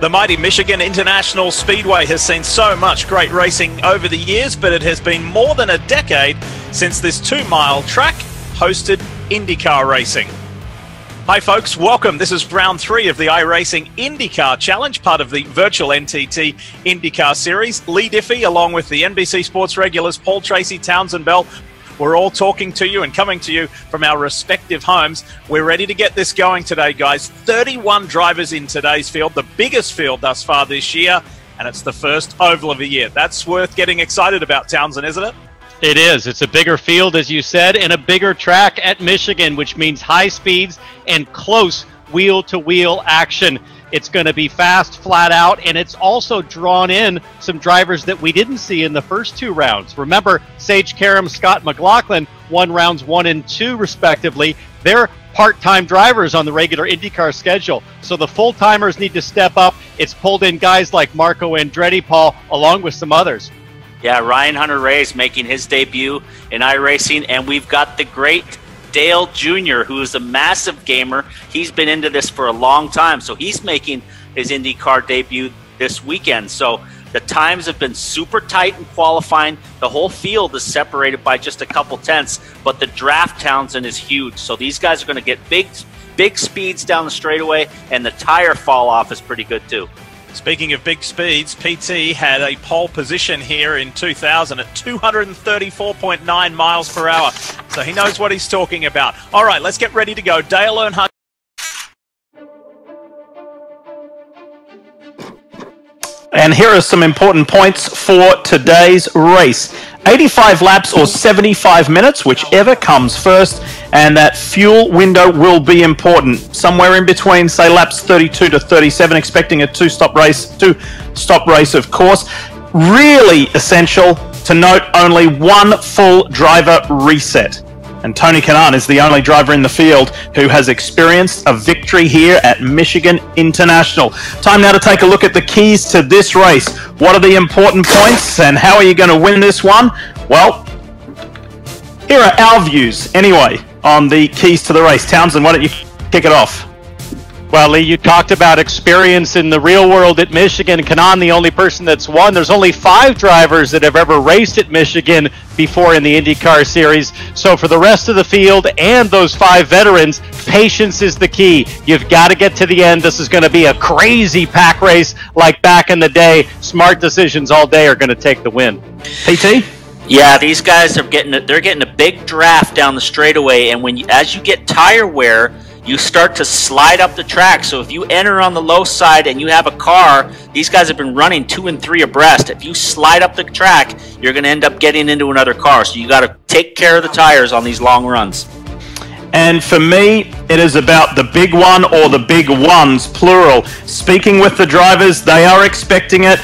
The mighty Michigan International Speedway has seen so much great racing over the years, but it has been more than a decade since this 2-mile track hosted INDYCAR racing. Hi folks, welcome. This is round 3 of the iRacing INDYCAR Challenge, part of the virtual NTT INDYCAR series. Lee Diffie, along with the NBC Sports regulars Paul Tracy, Townsend Bell, we're all talking to you and coming to you from our respective homes. We're ready to get this going today, guys. 31 drivers in today's field, the biggest field thus far this year, and it's the first oval of the year. That's worth getting excited about, Townsend, isn't it? It is. It's a bigger field, as you said, and a bigger track at Michigan, which means high speeds and close wheel-to-wheel action. It's going to be fast, flat out, and it's also drawn in some drivers that we didn't see in the first 2 rounds. Remember, Sage Karam, Scott McLaughlin won rounds 1 and 2, respectively. They're part-time drivers on the regular IndyCar schedule, so the full-timers need to step up. It's pulled in guys like Marco Andretti, Paul, along with some others. Yeah, Ryan Hunter-Reay is making his debut in iRacing, and we've got the great Dale Jr., who is a massive gamer. He's been into this for a long time, so he's making his IndyCar debut this weekend. So the times have been super tight in qualifying. The whole field is separated by just a couple tenths, but the draft, Townsend, is huge. So these guys are going to get big speeds down the straightaway, and the tire fall off is pretty good too. Speaking of big speeds, PT had a pole position here in 2000 at 234.9 miles per hour. So he knows what he's talking about. All right, let's get ready to go. Dale Earnhardt. And here are some important points for today's race. 85 laps or 75 minutes, whichever comes first, and that fuel window will be important. Somewhere in between, say, laps 32 to 37, expecting a two-stop race, of course. Really essential to note only one full driver reset. And Tony Kanaan is the only driver in the field who has experienced a victory here at Michigan International. Time now to take a look at the keys to this race. What are the important points and how are you going to win this one? Well, here are our views anyway on the keys to the race. Townsend, why don't you kick it off? Well, Lee, you talked about experience in the real world at Michigan. Kanaan, the only person that's won. There's only 5 drivers that have ever raced at Michigan before in the IndyCar series. So for the rest of the field and those 5 veterans, patience is the key. You've got to get to the end. This is going to be a crazy pack race like back in the day. Smart decisions all day are going to take the win. PT? Yeah, these guys are getting a big draft down the straightaway, and as you get tire wear, you start to slide up the track. So if you enter on the low side and you have a car, these guys have been running 2 and 3 abreast. If you slide up the track, you're going to end up getting into another car. So you got to take care of the tires on these long runs. And for me, it is about the big one or the big ones, plural. Speaking with the drivers, they are expecting it.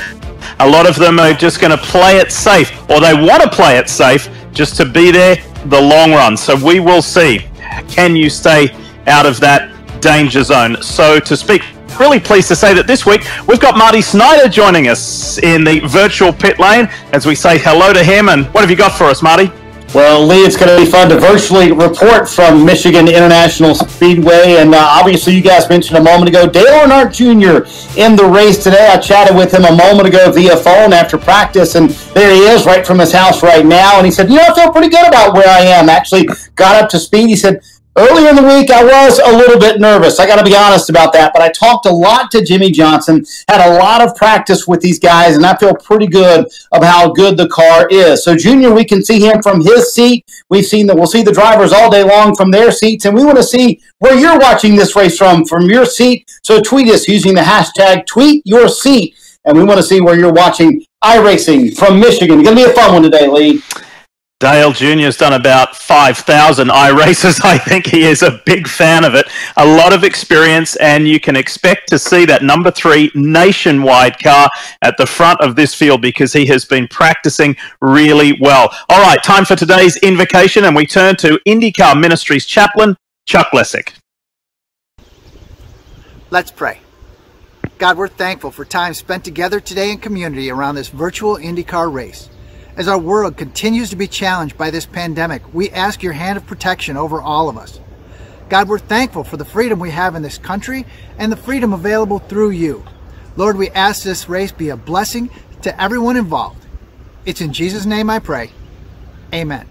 A lot of them are just going to play it safe, or they want to play it safe just to be there the long run. So we will see. Can you stay out of that danger zone, so to speak? Really pleased to say that this week we've got Marty Snider joining us in the virtual pit lane as we say hello to him. And what have you got for us, Marty? Well, Lee, it's going to be fun to virtually report from Michigan International Speedway, and obviously you guys mentioned a moment ago Dale Earnhardt Jr. in the race today. I chatted with him a moment ago via phone after practice, and there he is right from his house right now, and he said, I feel pretty good about where I am. Actually got up to speed. He said, earlier in the week, I was a little bit nervous. I got to be honest about that. But I talked a lot to Jimmy Johnson, had a lot of practice with these guys, and I feel pretty good about how good the car is. So, Junior, we can see him from his seat. We'll see the drivers all day long from their seats, and we want to see where you're watching this race from your seat. So, tweet us using the hashtag #TweetYourSeat, and we want to see where you're watching iRacing from Michigan. It's going to be a fun one today, Lee. Dale Jr.'s done about 5,000 iRaces. I think he is a big fan of it. A lot of experience, and you can expect to see that number 3 nationwide car at the front of this field because he has been practicing really well. All right, time for today's invocation, and we turn to IndyCar Ministries chaplain, Chuck Lessick. Let's pray. God, we're thankful for time spent together today in community around this virtual IndyCar race. As our world continues to be challenged by this pandemic, we ask your hand of protection over all of us. God, we're thankful for the freedom we have in this country and the freedom available through you. Lord, we ask this race be a blessing to everyone involved. It's in Jesus' name I pray. Amen.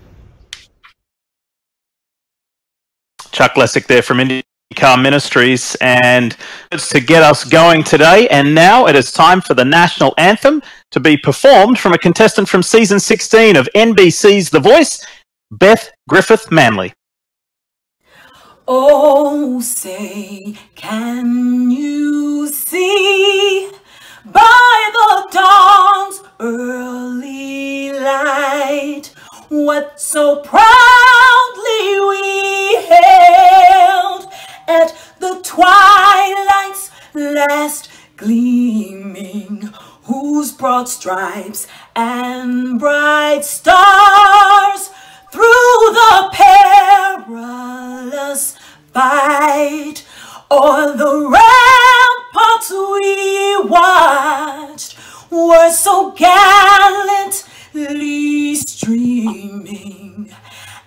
Chuck Lessick there from INDYCAR Ministries, and it's to get us going today. And now it is time for the national anthem to be performed from a contestant from season 16 of NBC's The Voice, Beth Griffith Manley. Oh, say, can you see by the dawn's early light what so proudly we hailed at the twilight's last gleaming, whose broad stripes and bright stars through the perilous fight o'er the ramparts we watched were so gallantly streaming,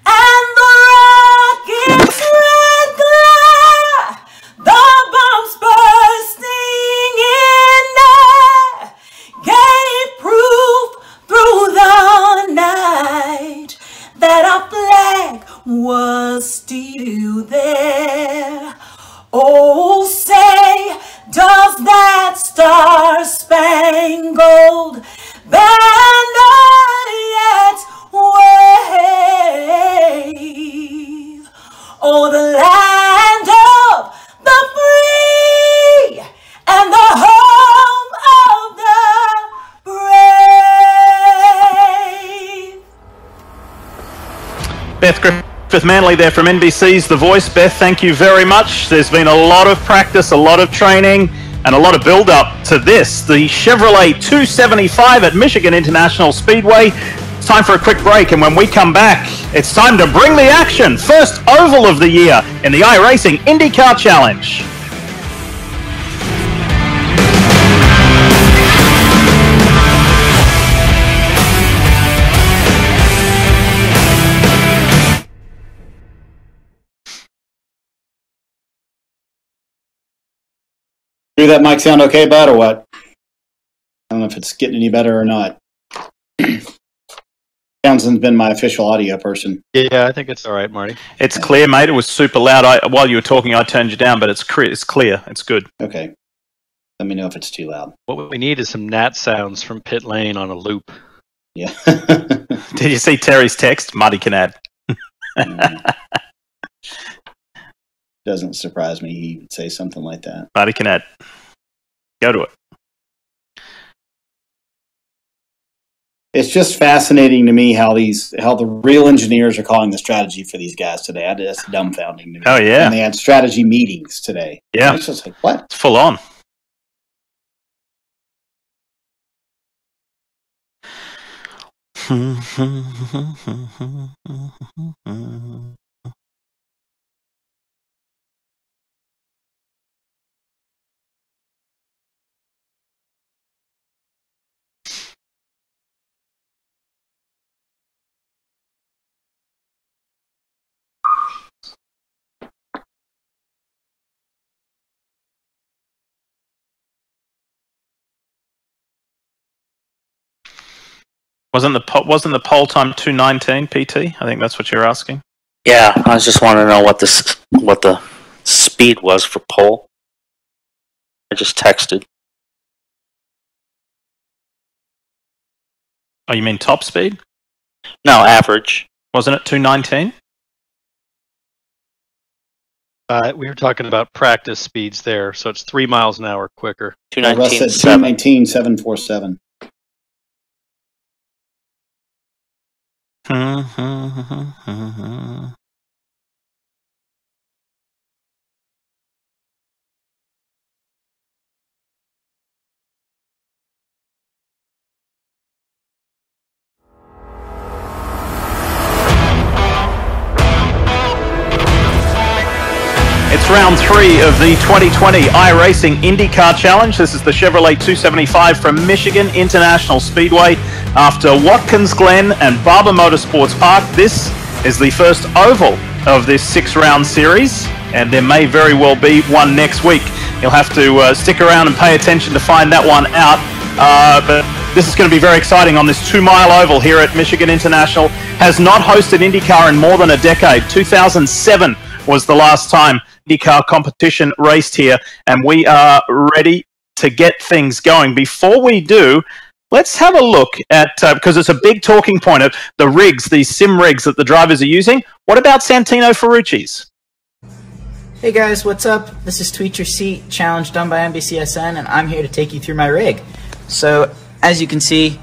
and the rocket's red glare, the bombs bursting in air, gave proof through the night that our flag was still there. Oh, say, does that star-spangled banner yet wave? Oh, the land of the free and the home of the brave. Beth Griffith Manley there from NBC's The Voice. Beth, thank you very much. There's been a lot of practice, a lot of training, and a lot of build-up to this. The Chevrolet 275 at Michigan International Speedway. It's time for a quick break, and when we come back, it's time to bring the action. First oval of the year in the iRacing INDYCAR Challenge. Do that mic sound okay, bud, or what? I don't know if it's getting any better or not. Townsend's been my official audio person. Yeah, I think it's all right, Marty. It's clear, mate. It was super loud. While you were talking, I turned you down, but it's clear. It's good. Okay. Let me know if it's too loud. What we need is some gnat sounds from pit lane on a loop. Yeah. Did you see Terry's text? Marty can add. Doesn't surprise me he would say something like that. Marty can add. Go to it. It's just fascinating to me how the real engineers are calling the strategy for these guys today. That's dumbfounding to me. Oh, yeah. And they had strategy meetings today. Yeah. It's just like, what? It's full on. Wasn't the poll time 2:19 PT? I think that's what you're asking. Yeah, I was just wanting to know what the speed was for pole. I just texted. Oh, you mean top speed? No, average. Wasn't it 2:19? We were talking about practice speeds there, so it's 3 miles an hour quicker. 2:19.7. 2:19.747. It's round 3 of the 2020 iRacing INDYCAR Challenge. This is the Chevrolet 275 from Michigan International Speedway. After Watkins Glen and Barber Motorsports Park, this is the first oval of this 6-round series. and there may very well be one next week. You'll have to stick around and pay attention to find that one out. But this is going to be very exciting on this 2-mile oval here at Michigan International. Has not hosted IndyCar in more than a decade. 2007 was the last time IndyCar competition raced here, and we are ready to get things going. Before we do, let's have a look at, because it's a big talking point of the rigs, these sim rigs that the drivers are using. What about Santino Ferrucci's? Hey guys, what's up? This is Tweet Your Seat, challenge done by NBCSN, and I'm here to take you through my rig. So, as you can see,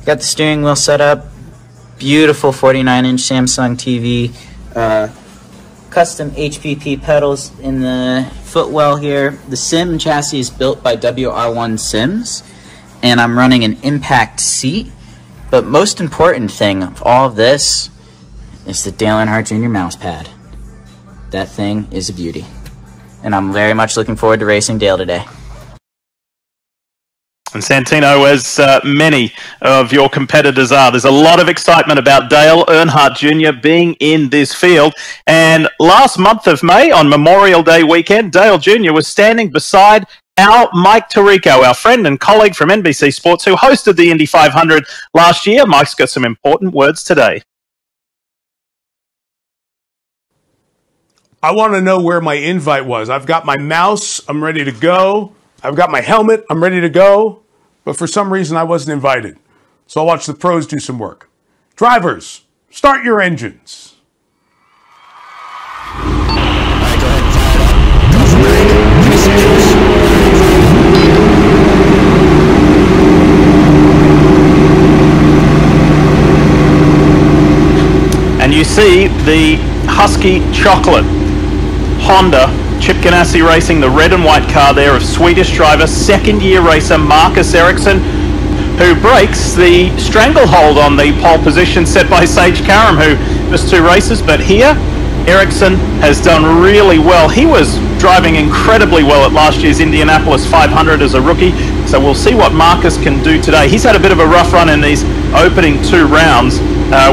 got the steering wheel set up, beautiful 49-inch Samsung TV, custom HPP pedals in the footwell here. The sim chassis is built by WR1 Sims, and I'm running an impact seat. But most important thing of all of this is the Dale Earnhardt Jr. mouse pad. That thing is a beauty, and I'm very much looking forward to racing Dale today. And Santino, as many of your competitors are, there's a lot of excitement about Dale Earnhardt Jr. being in this field. And last month of May, on Memorial Day weekend, Dale Jr. was standing beside our Mike Tirico, our friend and colleague from NBC Sports, who hosted the Indy 500 last year. Mike's got some important words today. I want to know where my invite was. I've got my mouse. I'm ready to go. I've got my helmet. I'm ready to go. But for some reason, I wasn't invited. So I'll watch the pros do some work. Drivers, start your engines. And you see the Husky Chocolate Honda Chip Ganassi Racing, the red and white car there of Swedish driver, second-year racer Marcus Ericsson, who breaks the stranglehold on the pole position set by Sage Karam, who missed 2 races. But here, Ericsson has done really well. He was driving incredibly well at last year's Indianapolis 500 as a rookie, so we'll see what Marcus can do today. He's had a bit of a rough run in these opening 2 rounds,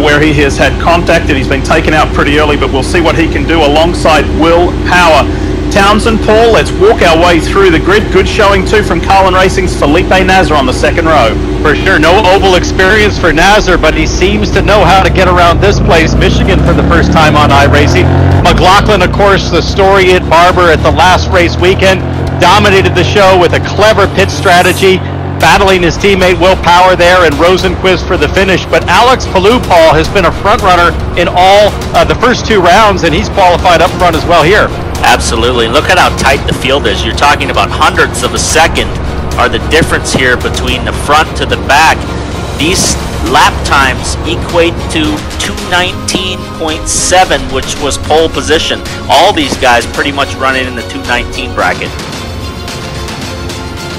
where he has had contact and he's been taken out pretty early, but we'll see what he can do alongside Will Power. Townsend, Paul, let's walk our way through the grid. Good showing too from Carlin Racing's Felipe Nasr on the second row. For sure, no oval experience for Nasr, but he seems to know how to get around this place. Michigan for the first time on iRacing. McLaughlin, of course, the story at Barber at the last race weekend, dominated the show with a clever pit strategy, battling his teammate Will Power there and Rosenquist for the finish. But Alex Palou, Paul, has been a front runner in all the first 2 rounds, and he's qualified up front as well here. Absolutely. Look at how tight the field is. You're talking about hundredths of a second are the difference here between the front to the back. These lap times equate to 219.7, which was pole position. All these guys pretty much running in the 219 bracket.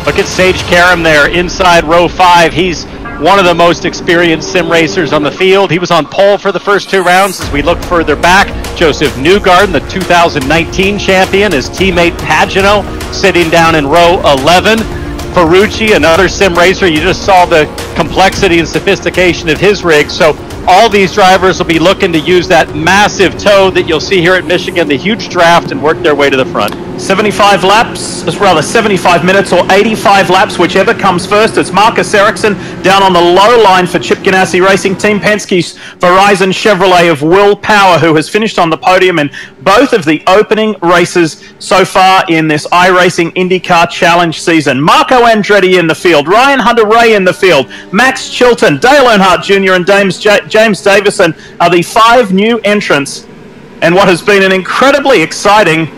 Look at Sage Karam there inside row 5. He's one of the most experienced sim racers on the field. He was on pole for the first 2 rounds. As we look further back, Joseph Newgarden, the 2019 champion, his teammate Pagano sitting down in row 11. Ferrucci, another sim racer. You just saw the complexity and sophistication of his rig. So all these drivers will be looking to use that massive toe that you'll see here at Michigan, the huge draft, and work their way to the front. 75 laps, rather 75 minutes or 85 laps, whichever comes first. It's Marcus Ericsson down on the low line for Chip Ganassi Racing Team. Penske's Verizon Chevrolet of Will Power, who has finished on the podium in both of the opening races so far in this iRacing IndyCar Challenge season. Marco Andretti in the field, Ryan Hunter-Reay in the field, Max Chilton, Dale Earnhardt Jr. and James Davison are the 5 new entrants and what has been an incredibly exciting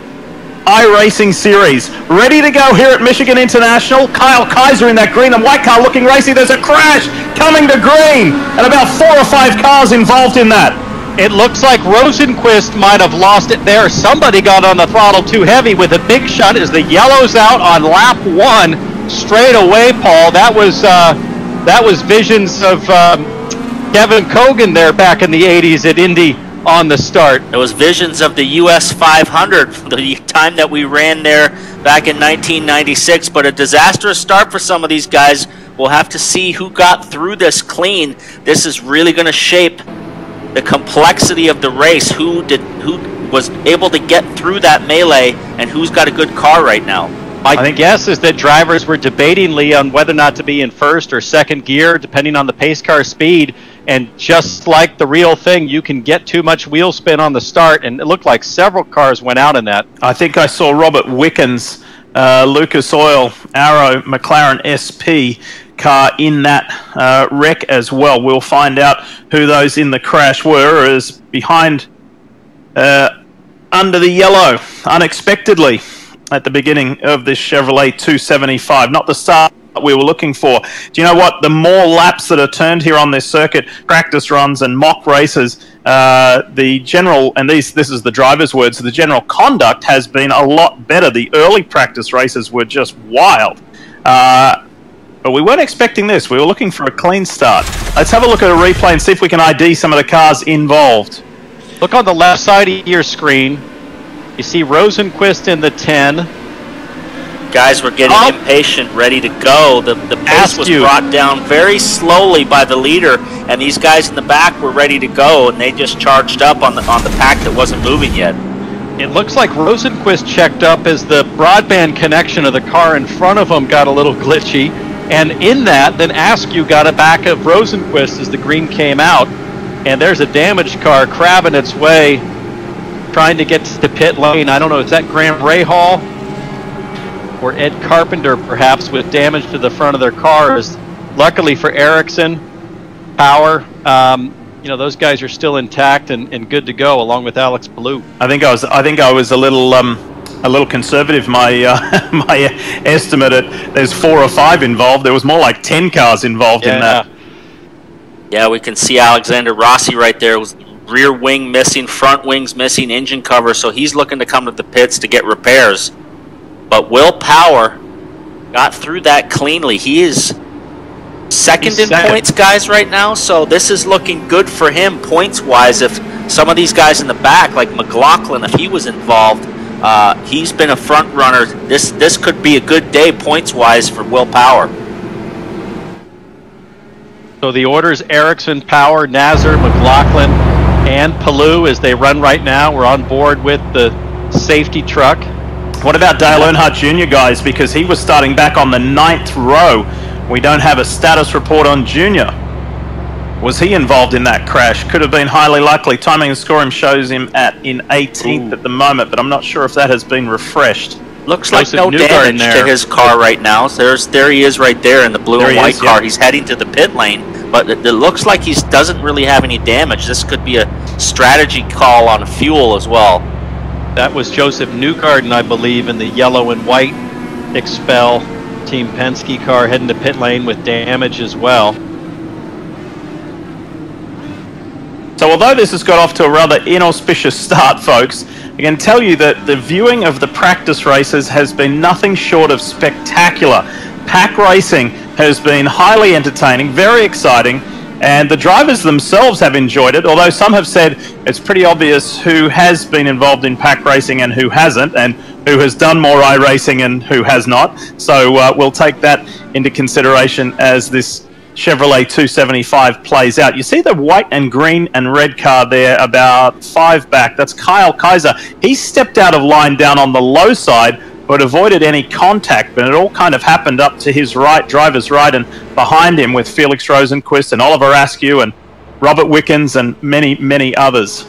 iRacing series. Ready to go here at Michigan International. Kyle Kaiser in that green and white car looking racy. There's a crash coming to green and about 4 or 5 cars involved in that. It looks like Rosenquist might have lost it there. Somebody got on the throttle too heavy with a big shot as the yellow's out on lap 1 straight away, Paul. That was visions of Kevin Kogan there back in the 80s at Indy on the start. It was visions of the US 500, the time that we ran there back in 1996, but a disastrous start for some of these guys. We'll have to see who got through this clean. This is really going to shape the complexity of the race. Who was able to get through that melee, and who's got a good car right now. My guess is that drivers were debating, Lee, on whether or not to be in first or second gear, depending on the pace car speed. And just like the real thing, you can get too much wheel spin on the start, and it looked like several cars went out in that. I think I saw Robert Wickens, Lucas Oil, Arrow, McLaren SP car in that wreck as well. We'll find out who those in the crash were, as behind under the yellow, unexpectedly, at the beginning of this Chevrolet 275. Not the start we were looking for. Do you know what? The more laps that are turned here on this circuit, practice runs and mock races, the general, and this is the driver's words, the general conduct has been a lot better. The early practice races were just wild. But we weren't expecting this. We were looking for a clean start. Let's have a look at a replay and see if we can ID some of the cars involved. Look on the left side of your screen. You see Rosenquist in the 10. Guys were getting impatient, ready to go. The pace was brought down very slowly by the leader, and these guys in the back were ready to go, and they just charged up on the pack that wasn't moving yet. It looks like Rosenquist checked up as the broadband connection of the car in front of him got a little glitchy, and in that, then Askew got a back of Rosenquist as the green came out, and there's a damaged car crabbing its way, trying to get to pit lane. I don't know, is that Graham Rahal or Ed Carpenter perhaps with damage to the front of their cars? Luckily for Ericsson, Power, you know, those guys are still intact and good to go, along with Alex Ballou. I think I was a little conservative. My my estimate at there's 4 or 5 involved. There was more like 10 cars involved in that. Yeah, we can see Alexander Rossi right there. It was rear wing missing, front wings missing, engine cover, so he's looking to come to the pits to get repairs. But Will Power got through that cleanly. He is second in points, guys, right now, so this is looking good for him points-wise. If some of these guys in the back, like McLaughlin, if he was involved, he's been a front runner. This could be a good day points-wise for Will Power. So the orders: Ericsson, Power, Nasr, McLaughlin, and Ballou as they run right now. We're on board with the safety truck. What about Dale Earnhardt Jr., guys? Because he was starting back on the 9th row. We don't have a status report on Junior. Was he involved in that crash? Could have been highly likely. Timing and scoring shows him in 18th at the moment, but I'm not sure if that has been refreshed. Looks like no damage to his car right now. There he is right there in the blue and white car. He's heading to the pit lane, but it looks like he doesn't really have any damage. This could be a strategy call on fuel as well. That was Joseph Newgarden, I believe, in the yellow and white Expel Team Penske car heading to pit lane with damage as well. So although this has got off to a rather inauspicious start, folks, I can tell you that the viewing of the practice races has been nothing short of spectacular. Pack racing has been highly entertaining, very exciting, and the drivers themselves have enjoyed it, although some have said it's pretty obvious who has been involved in pack racing and who hasn't, and who has done more iRacing and who has not. So we'll take that into consideration as this Chevrolet 275 plays out. You see the white and green and red car there about 5 back. That's Kyle Kaiser. He stepped out of line down on the low side, but avoided any contact, but it all kind of happened up to his right, driver's right, and behind him with Felix Rosenquist and Oliver Askew and Robert Wickens and many, many others.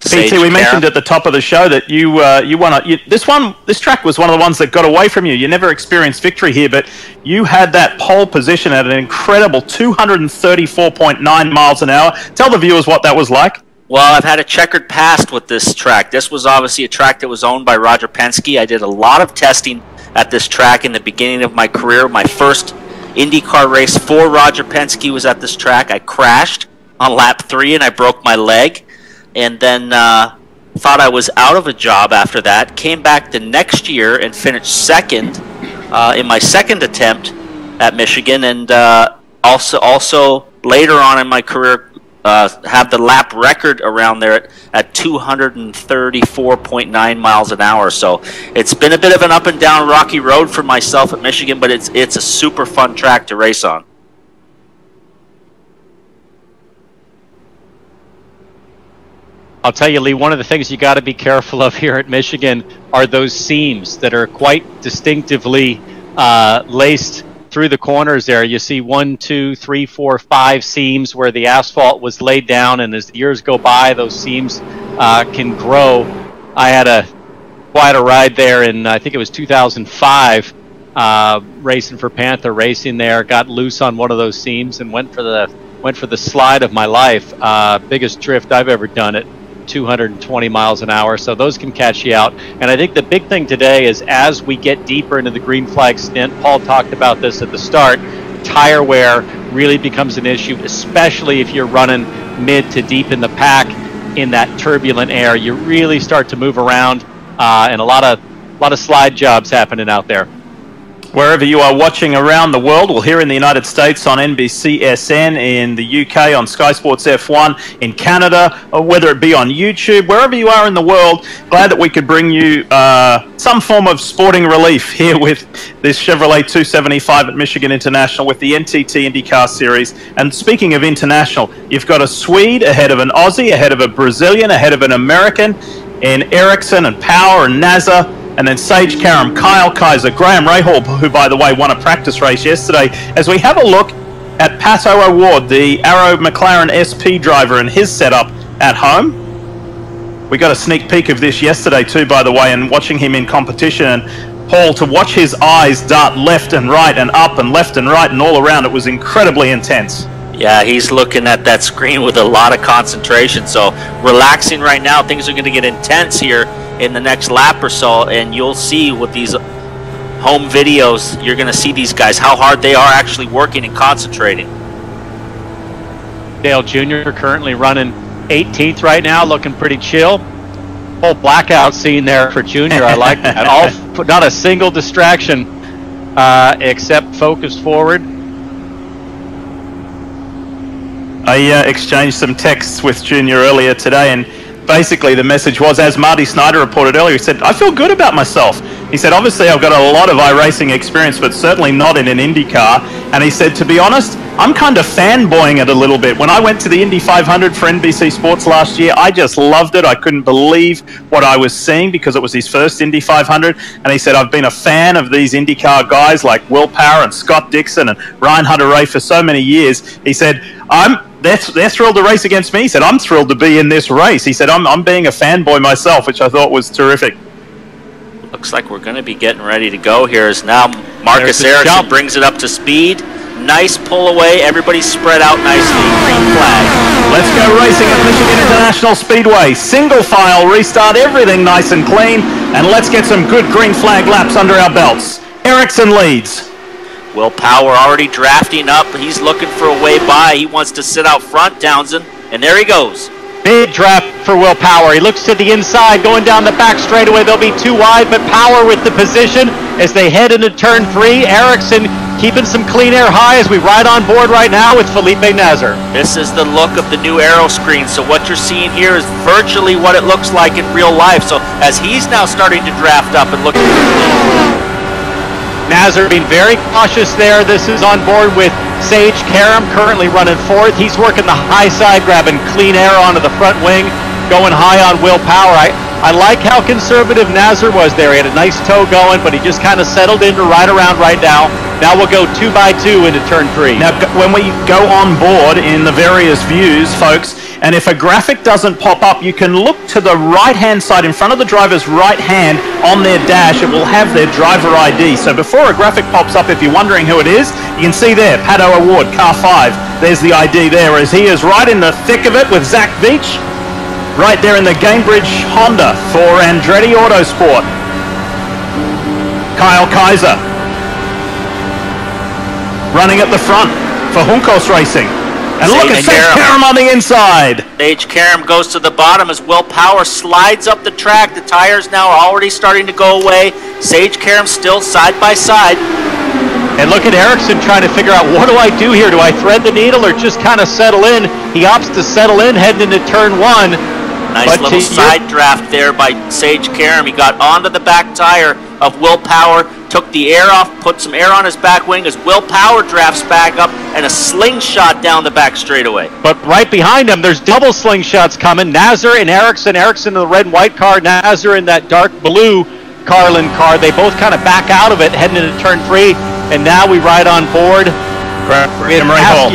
PT, we mentioned at the top of the show that you won. This track was one of the ones that got away from you. You never experienced victory here, but you had that pole position at an incredible 234.9 miles an hour. Tell the viewers what that was like. Well, I've had a checkered past with this track. This was obviously a track that was owned by Roger Penske. I did a lot of testing at this track in the beginning of my career. My first IndyCar race for Roger Penske was at this track. I crashed on lap 3 and I broke my leg. And then thought I was out of a job after that. Came back the next year and finished second in my second attempt at Michigan. And also later on in my career, have the lap record around there at 234.9 miles an hour. So it's been a bit of an up and down rocky road for myself at Michigan, but it's a super fun track to race on. I'll tell you, Lee, one of the things you got to be careful of here at Michigan are those seams that are quite distinctively laced through the corners there. You see 1, 2, 3, 4, 5 seams where the asphalt was laid down, and as the years go by, those seams can grow. I had quite a ride there in, I think it was 2005, racing for Panther Racing there. Got loose on one of those seams and went for the slide of my life. Biggest drift I've ever done at 220 miles an hour, so those can catch you out. And I think the big thing today is as we get deeper into the green flag stint, Paul talked about this at the start, tire wear really becomes an issue, especially if you're running mid to deep in the pack in that turbulent air. You really start to move around, and a lot of slide jobs happening out there. Wherever you are watching around the world, well, here in the United States on NBCSN, in the UK on Sky Sports F1, in Canada, or whether it be on YouTube, wherever you are in the world, glad that we could bring you some form of sporting relief here with this Chevrolet 275 at Michigan International with the NTT INDYCAR Series. And speaking of international, you've got a Swede ahead of an Aussie, ahead of a Brazilian, ahead of an American in Ericsson and Power and Nasr. And then Sage Karam, Kyle Kaiser, Graham Rahal, who, by the way, won a practice race yesterday. As we have a look at Pato O'Ward, the Arrow McLaren SP driver, and his setup at home. We got a sneak peek of this yesterday too, by the way, and watching him in competition. And Paul, to watch his eyes dart left and right and up and left and right and all around, it was incredibly intense. Yeah, he's looking at that screen with a lot of concentration. So relaxing right now. Things are going to get intense here in the next lap or so, and you'll see with these home videos, you're going to see these guys, how hard they are actually working and concentrating. Dale Jr. currently running 18th right now, looking pretty chill. Whole blackout scene there for Jr. I like that. Not a single distraction except focus forward. I exchanged some texts with Junior earlier today, and basically the message was, as Marty Snider reported earlier, he said, I feel good about myself. He said, obviously I've got a lot of iRacing experience, but certainly not in an IndyCar. And he said, to be honest, I'm kind of fanboying it a little bit. When I went to the Indy 500 for NBC Sports last year, I just loved it. I couldn't believe what I was seeing because it was his first Indy 500. And he said, I've been a fan of these IndyCar guys like Will Power and Scott Dixon and Ryan Hunter-Reay for so many years. He said, they're thrilled to race against me. He said, I'm thrilled to be in this race. He said, I'm being a fanboy myself, which I thought was terrific. Looks like we're going to be getting ready to go here as now Marcus Ericsson brings it up to speed. Nice pull away. Everybody's spread out nicely. Green flag. Let's go racing at Michigan International Speedway. Single file restart, everything nice and clean. And let's get some good green flag laps under our belts. Ericsson leads. Will Power already drafting up. He's looking for a way by. He wants to sit out front, Townsend. And there he goes. Big draft for Will Power. He looks to the inside, going down the back straightaway. They'll be too wide, but Power with the position as they head into turn 3. Ericsson keeping some clean air high as we ride on board right now with Felipe Nasr. This is the look of the new aero screen. So what you're seeing here is virtually what it looks like in real life. So as he's now starting to draft up and look at the Nasr being very cautious there. This is on board with Sage Karam, currently running 4th. He's working the high side, grabbing clean air onto the front wing, going high on Will Power. I like how conservative Nasr was there. He had a nice toe going, but he just kind of settled in to ride around right now. Now we'll go 2 by 2 into turn 3. Now, when we go on board in the various views, folks, and if a graphic doesn't pop up, you can look to the right-hand side, in front of the driver's right hand on their dash. It will have their driver ID. So before a graphic pops up, if you're wondering who it is, you can see there, Pato O'Ward, car 5. There's the ID there, as he is right in the thick of it with Zach Veach, right there in the Gamebridge Honda for Andretti Autosport. Kyle Kaiser running at the front for Juncos Racing. And look at Sage Karam on the inside. Sage Karam goes to the bottom as Will Power slides up the track. The tires now are already starting to go away. Sage Karam still side by side. And look at Ericsson trying to figure out, what do I do here? Do I thread the needle or just kind of settle in? He opts to settle in heading into turn 1. Nice little side draft there by Sage Karam. He got onto the back tire of Will Power, took the air off, put some air on his back wing as Will Power drafts back up and a slingshot down the back straightaway. But right behind him, there's double slingshots coming. Nasr and Ericsson. Ericsson in the red and white car. Nasr in that dark blue Carlin car. They both kind of back out of it, heading into turn 3. And now we ride on board. Graham Rahal.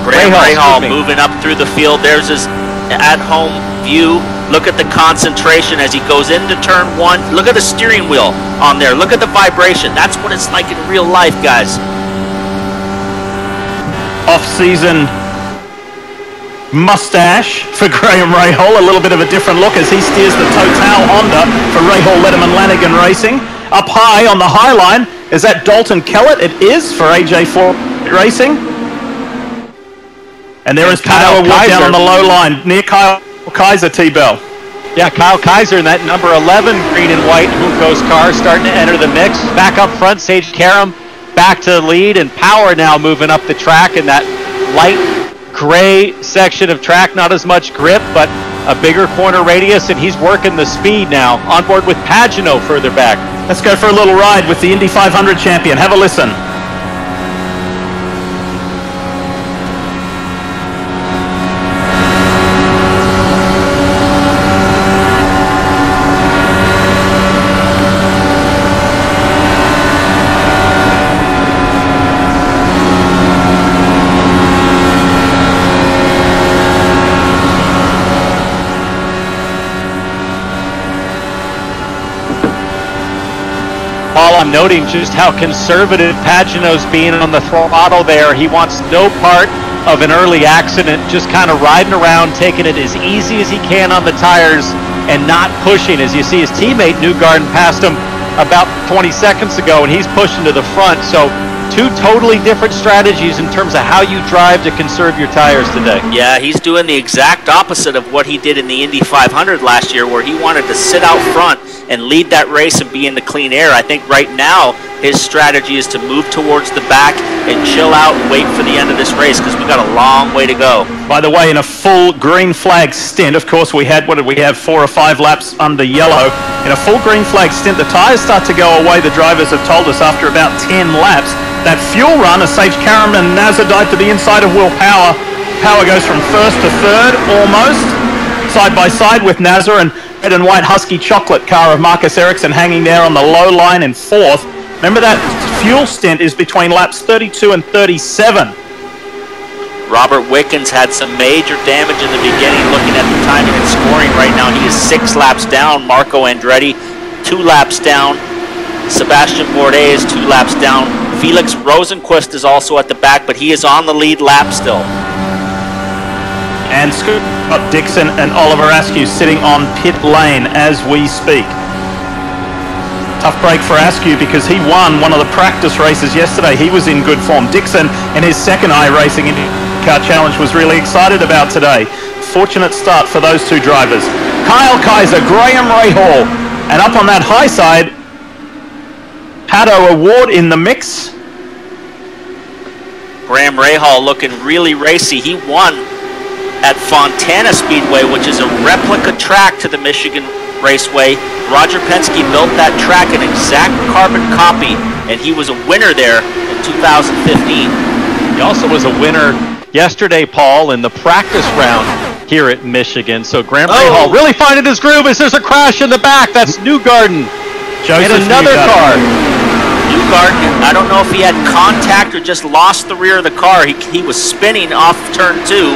Graham Rahal moving up through the field. There's his at-home view. Look at the concentration as he goes into turn 1. Look at the steering wheel on there. Look at the vibration. That's what it's like in real life, guys. Off-season mustache for Graham Rahal. A little bit of a different look as he steers the Total Honda for Rahal, Letterman, Lanigan Racing. Up high on the high line, is that Dalton Kellett? It is for AJ4 Racing. And there is Kyle Wood down on the low line near Kyle Kaiser, T-Bell. Yeah, Kyle Kaiser in that number 11 green and white Hunkos car starting to enter the mix. Back up front, Sage Karam back to the lead, and Power now moving up the track in that light gray section of track. Not as much grip, but a bigger corner radius, and he's working the speed now. On board with Pagano further back. Let's go for a little ride with the Indy 500 champion. Have a listen. I'm noting just how conservative Pagano's being on the throttle there. He wants no part of an early accident, just kind of riding around, taking it as easy as he can on the tires and not pushing. As you see, his teammate Newgarden passed him about 20 seconds ago, and he's pushing to the front. So two totally different strategies in terms of how you drive to conserve your tires today. Yeah, he's doing the exact opposite of what he did in the Indy 500 last year, where he wanted to sit out front and lead that race and be in the clean air. I think right now his strategy is to move towards the back and chill out and wait for the end of this race because we've got a long way to go. By the way, in a full green flag stint, of course we had, what did we have, 4 or 5 laps under yellow. In a full green flag stint, the tires start to go away, the drivers have told us, after about 10 laps. That fuel run, as Sage Karam and Nasr dive to the inside of Will Power. Power goes from 1st to 3rd, almost, side by side with Nasr, and red and white Husky chocolate car of Marcus Ericsson hanging there on the low line in 4th. Remember that fuel stint is between laps 32 and 37. Robert Wickens had some major damage in the beginning. Looking at the timing and scoring right now, he is 6 laps down. Marco Andretti 2 laps down. Sebastian Bourdais is 2 laps down. Felix Rosenquist is also at the back, but he is on the lead lap still. And Scott Dixon and Oliver Askew sitting on pit lane as we speak. Tough break for Askew because he won one of the practice races yesterday. He was in good form. Dixon, in his second iRacing IndyCar Challenge, was really excited about today. Fortunate start for those two drivers. Kyle Kaiser, Graham Rahal, and up on that high side, Pato Award in the mix. Graham Rahal looking really racy. He won at Fontana Speedway, which is a replica track to the Michigan Raceway. Roger Penske built that track, an exact carbon copy, and he was a winner there in 2015. He also was a winner yesterday, Paul, in the practice round here at Michigan. So Graham Rahal really finding his groove as there's a crash in the back. That's Newgarden. Joseph in another car. Newgarden, I don't know if he had contact or just lost the rear of the car. He was spinning off turn 2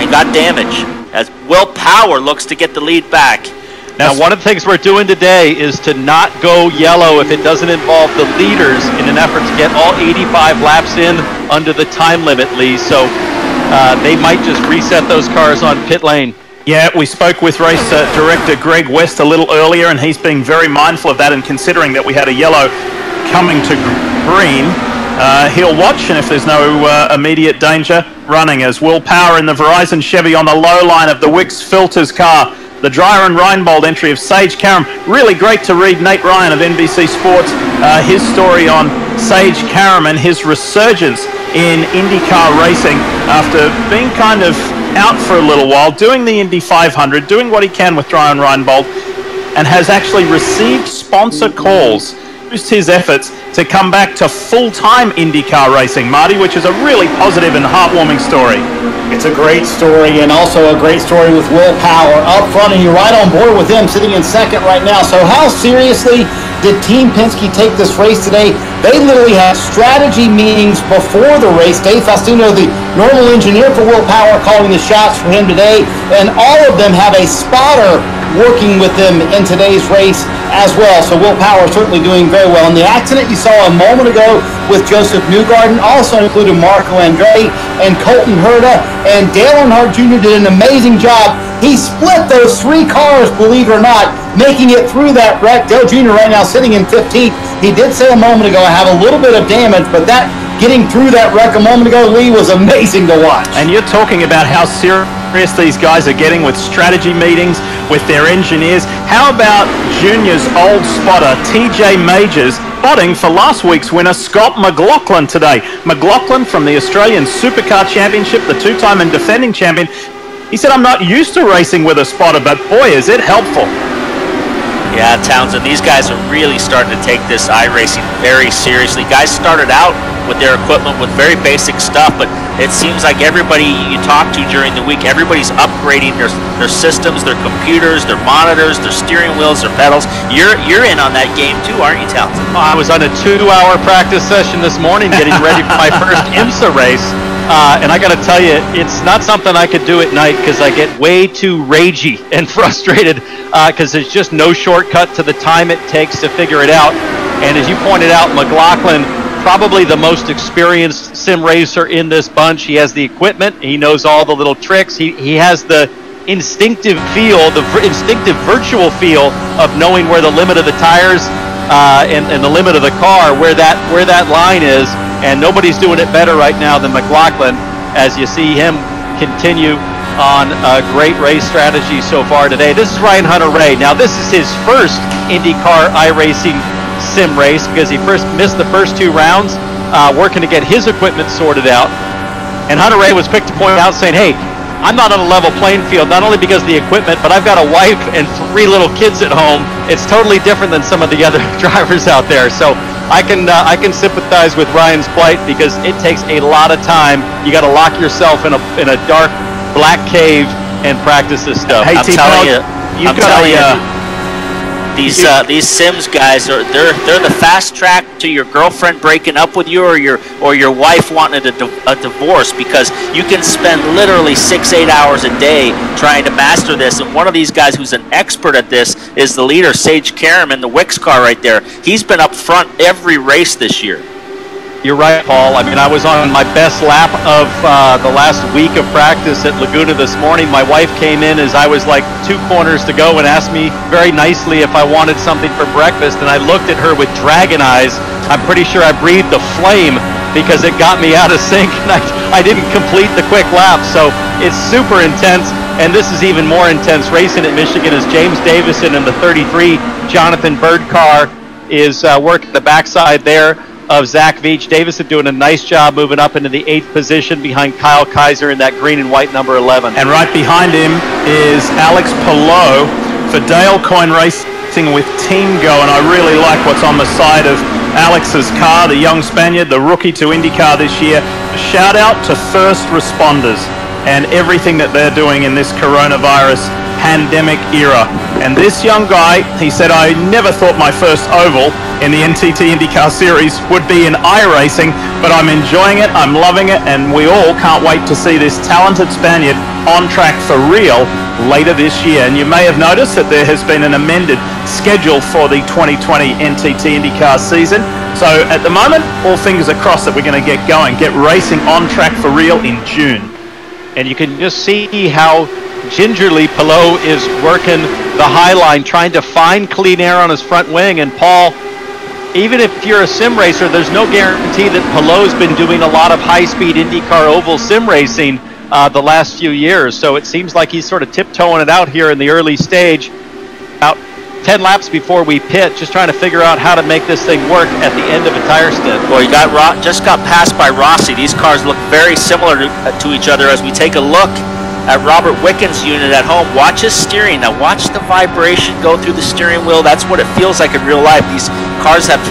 and got damage as Will Power looks to get the lead back. Now, one of the things we're doing today is to not go yellow if it doesn't involve the leaders in an effort to get all 85 laps in under the time limit, Lee. So they might just reset those cars on pit lane. Yeah, we spoke with race director Greg West a little earlier, and he's being very mindful of that, and considering that we had a yellow coming to green, he'll watch, and if there's no immediate danger, running as Will Power in the Verizon Chevy on the low line of the Wix Filters car. The Dreyer and Reinbold entry of Sage Karam. Really great to read Nate Ryan of NBC Sports, his story on Sage Karam and his resurgence in IndyCar racing after being kind of out for a little while, doing the Indy 500, doing what he can with Dreyer and Reinbold, and has actually received sponsor calls his efforts to come back to full-time IndyCar racing, Marty, which is a really positive and heartwarming story. It's a great story, and also a great story with Will Power up front, and you're right on board with him, sitting in second right now. So how seriously did Team Penske take this race today? They literally had strategy meetings before the race. Dave Faustino, the normal engineer for Will Power, calling the shots for him today, and all of them have a spotter working with them in today's race as well. So Will Power certainly doing very well. And the accident you saw a moment ago with Joseph Newgarden also included Marco Andretti and Colton Herta, and Dale Earnhardt Jr. did an amazing job. He split those 3 cars, believe it or not, making it through that wreck. Dale Jr. right now sitting in 15th. He did say a moment ago, I have a little bit of damage, but that getting through that wreck a moment ago, Lee, was amazing to watch. And you're talking about how serious these guys are getting with strategy meetings with their engineers. How about Junior's old spotter, TJ Majors, spotting for last week's winner, Scott McLaughlin, today. McLaughlin from the Australian Supercar Championship, the 2-time and defending champion. He said, I'm not used to racing with a spotter, but boy, is it helpful. Yeah, Townsend, these guys are really starting to take this iRacing very seriously. Guys started out with their equipment with very basic stuff, but it seems like everybody you talk to during the week, everybody's upgrading their systems, their computers, their monitors, their steering wheels, their pedals. You're in on that game too, aren't you, Townsend? I was on a 2-hour practice session this morning getting ready for my first IMSA race. And I got to tell you, it's not something I could do at night because I get way too ragey and frustrated because there's just no shortcut to the time it takes to figure it out. And as you pointed out, McLaughlin, probably the most experienced sim racer in this bunch. He has the equipment. He knows all the little tricks. He has the instinctive feel, the instinctive virtual feel of knowing where the limit of the tires and the limit of the car, where that line is. And nobody's doing it better right now than McLaughlin, as you see him continue on a great race strategy so far today. This is Ryan Hunter-Reay. Now, this is his first IndyCar iRacing sim race because he missed the first 2 rounds working to get his equipment sorted out. And Hunter-Reay was quick to point out, saying, hey, I'm not on a level playing field, not only because of the equipment, but I've got a wife and 3 little kids at home. It's totally different than some of the other drivers out there. So I can sympathize with Ryan's plight because it takes a lot of time. You got to lock yourself in a dark, black cave and practice this stuff. Hey, I'm telling you, these Sims guys they're the fast track to your girlfriend breaking up with you or your wife wanting a divorce, because you can spend literally 6-8 hours a day trying to master this. And one of these guys who's an expert at this is the leader, Sage Karam, in the Wix car right there. He's been up front every race this year. You're right, Paul. I mean, I was on my best lap of the last week of practice at Laguna this morning. My wife came in as I was like 2 corners to go and asked me very nicely if I wanted something for breakfast, and I looked at her with dragon eyes. I'm pretty sure I breathed a flame because it got me out of sync, and I didn't complete the quick lap. So it's super intense, and this is even more intense racing at Michigan as James Davison in the 33 Jonathan Bird car is working the backside there of Zach Veach. Davison doing a nice job moving up into the 8th position behind Kyle Kaiser in that green and white number 11. And right behind him is Alex Palou for Dale Coyne Racing with Team Go. And I really like what's on the side of Alex's car, the young Spaniard, the rookie to IndyCar this year. A shout out to first responders and everything that they're doing in this coronavirus pandemic era. And this young guy, he said, I never thought my first oval in the NTT IndyCar Series would be in iRacing, but I'm enjoying it, I'm loving it, and we all can't wait to see this talented Spaniard on track for real later this year. And you may have noticed that there has been an amended schedule for the 2020 NTT IndyCar season. So at the moment, all fingers are crossed that we're going to get going, get racing on track for real in June. And you can just see how gingerly Palou is working the high line, trying to find clean air on his front wing. And Paul, even if you're a sim racer, there's no guarantee that Palou's been doing a lot of high-speed IndyCar oval sim racing the last few years. So it seems like he's sort of tiptoeing it out here in the early stage, about 10 laps before we pit, just trying to figure out how to make this thing work at the end of a tire stint. Well, just got passed by Rossi. These cars look very similar to each other as we take a look at Robert Wickens' unit at home. Watch his steering. Now watch the vibration go through the steering wheel. That's what it feels like in real life. These cars have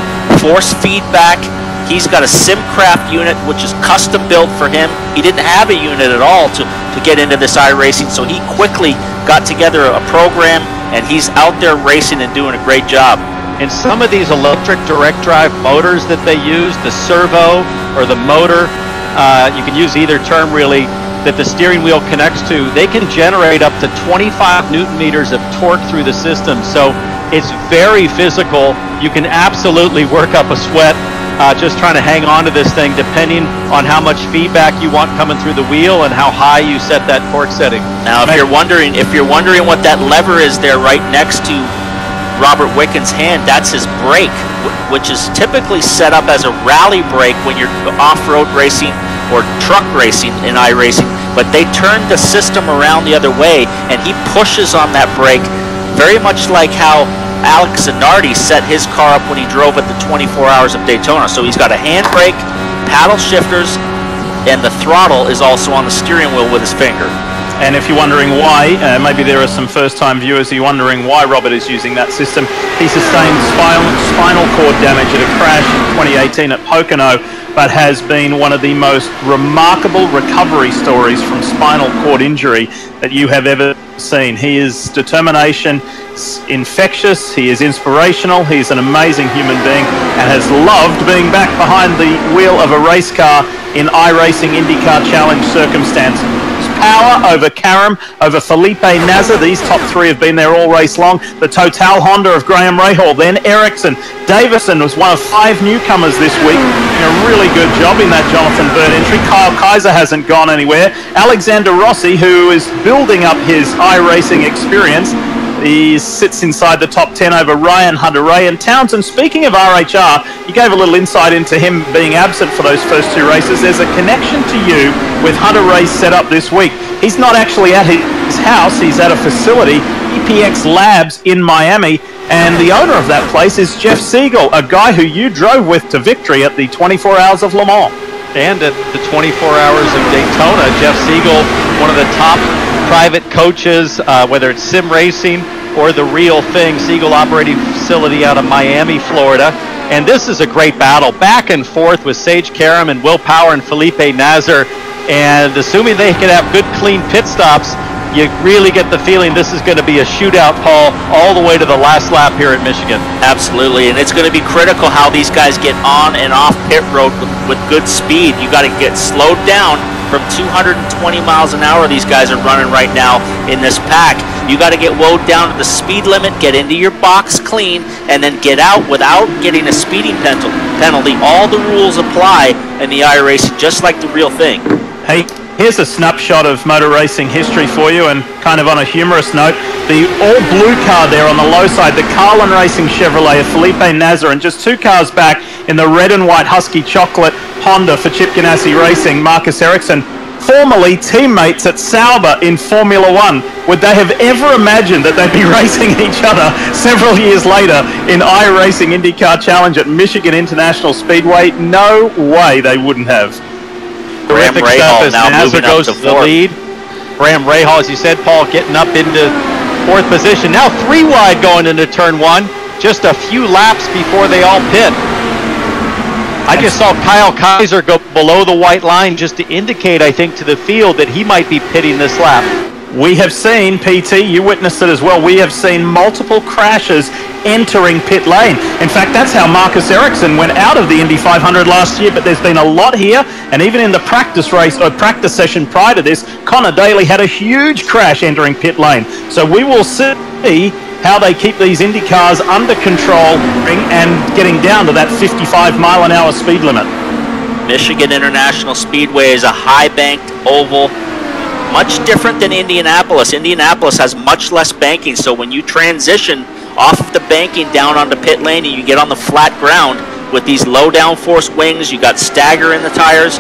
force feedback. He's got a SimCraft unit, which is custom built for him. He didn't have a unit at all to get into this iRacing, so he quickly got together a program, and he's out there racing and doing a great job. And some of these electric direct drive motors that they use, the servo or the motor, you can use either term really, that the steering wheel connects to, they can generate up to 25 Newton meters of torque through the system. So it's very physical. You can absolutely work up a sweat just trying to hang on to this thing, depending on how much feedback you want coming through the wheel and how high you set that torque setting. Now, if you're wondering what that lever is there right next to Robert Wickens' hand, that's his brake, which is typically set up as a rally brake when you're off-road racing or truck racing in iRacing, but they turned the system around the other way, and he pushes on that brake, very much like how Alex Zanardi set his car up when he drove at the 24 Hours of Daytona. So he's got a handbrake, paddle shifters, and the throttle is also on the steering wheel with his finger. And if you're wondering why, maybe there are some first-time viewers who are wondering why Robert is using that system. He sustained spinal cord damage at a crash in 2018 at Pocono, but has been one of the most remarkable recovery stories from spinal cord injury that you have ever seen. His determination is infectious, he is inspirational, he's an amazing human being, and has loved being back behind the wheel of a race car in iRacing INDYCAR Challenge circumstances. Power over Karam, over Felipe Nasr. These top three have been there all race long. The Total Honda of Graham Rahal, then Ericsson. Davison was one of 5 newcomers this week, doing a really good job in that Jonathan Byrne entry. Kyle Kaiser hasn't gone anywhere. Alexander Rossi, who is building up his iRacing experience, he sits inside the top 10 over Ryan Hunter-Reay. And Townsend, speaking of RHR, you gave a little insight into him being absent for those first 2 races. There's a connection to you with Hunter-Reay's setup this week. He's not actually at his house, he's at a facility, EPX Labs in Miami, and the owner of that place is Jeff Siegel, a guy who you drove with to victory at the 24 Hours of Le Mans. And at the 24 Hours of Daytona, Jeff Siegel, one of the top private coaches, whether it's sim racing or the real thing, Siegel operating facility out of Miami, Florida. And this is a great battle, back and forth with Sage Karam and Will Power and Felipe Nasr. And assuming they can have good, clean pit stops, you really get the feeling this is going to be a shootout, Paul, all the way to the last lap here at Michigan. Absolutely, and it's going to be critical how these guys get on and off pit road with good speed. You got to get slowed down from 220 miles an hour these guys are running right now in this pack. You got to get woed down to the speed limit, get into your box clean, and then get out without getting a speeding penalty. All the rules apply in the iRacing, just like the real thing. Hey, here's a snapshot of motor racing history for you, and kind of on a humorous note, the all-blue car there on the low side, the Carlin Racing Chevrolet of Felipe Nasr, and just 2 cars back in the red and white Husky Chocolate Honda for Chip Ganassi Racing, Marcus Ericsson, formerly teammates at Sauber in Formula One. Would they have ever imagined that they'd be racing each other several years later in iRacing INDYCAR Challenge at Michigan International Speedway? No way they wouldn't have. Terrific stuff as Nasr goes to the lead. Graham Rahal, as you said, Paul, getting up into 4th position. Now 3 wide going into turn 1. Just a few laps before they all pit. I just saw Kyle Kaiser go below the white line just to indicate, I think, to the field that he might be pitting this lap. We have seen, PT, you witnessed it as well, we have seen multiple crashes entering pit lane. In fact, that's how Marcus Ericsson went out of the Indy 500 last year, but there's been a lot here, and even in the practice race, or practice session prior to this, Connor Daly had a huge crash entering pit lane. So we will see how they keep these Indy cars under control and getting down to that 55-mile-an-hour speed limit. Michigan International Speedway is a high-banked oval, much different than Indianapolis. Indianapolis has much less banking, so when you transition off of the banking down onto pit lane and you get on the flat ground with these low downforce wings, you got stagger in the tires,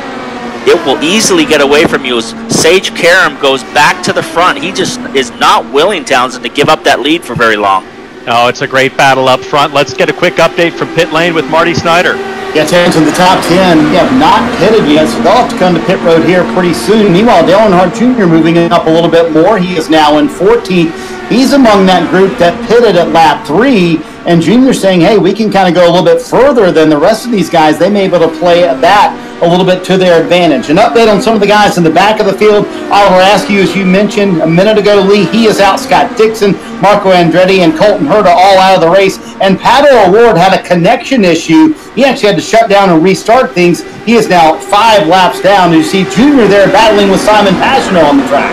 it will easily get away from you as Sage Karam goes back to the front. He just is not willing, Townsend, to give up that lead for very long. Oh, it's a great battle up front. Let's get a quick update from pit lane with Marty Snider. Yeah, Terrence in the top 10. Yeah, not pitted yet, so they'll have to come to pit road here pretty soon. Meanwhile, Dale Earnhardt Jr. moving up a little bit more. He is now in 14th. He's among that group that pitted at lap 3. And Junior saying, hey, we can kind of go a little bit further than the rest of these guys. They may be able to play that a little bit to their advantage. An update on some of the guys in the back of the field. Oliver Askew, as you mentioned a minute ago, Lee, he is out. Scott Dixon, Marco Andretti, and Colton Herta all out of the race. And Pato O'Ward had a connection issue. He actually had to shut down and restart things. He is now 5 laps down. You see Junior there battling with Simon Pagenaud on the track.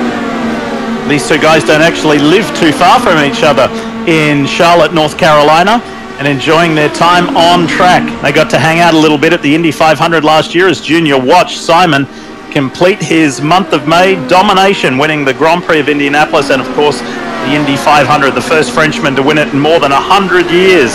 These two guys don't actually live too far from each other in Charlotte, North Carolina, and enjoying their time on track. They got to hang out a little bit at the Indy 500 last year as Junior watched Simon complete his month of May domination, winning the Grand Prix of Indianapolis and, of course, the Indy 500, the first Frenchman to win it in more than 100 years.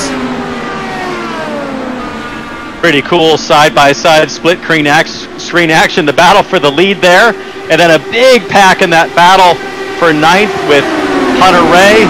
Pretty cool side-by-side split screen action, the battle for the lead there, and then a big pack in that battle for 9th with Hunter-Reay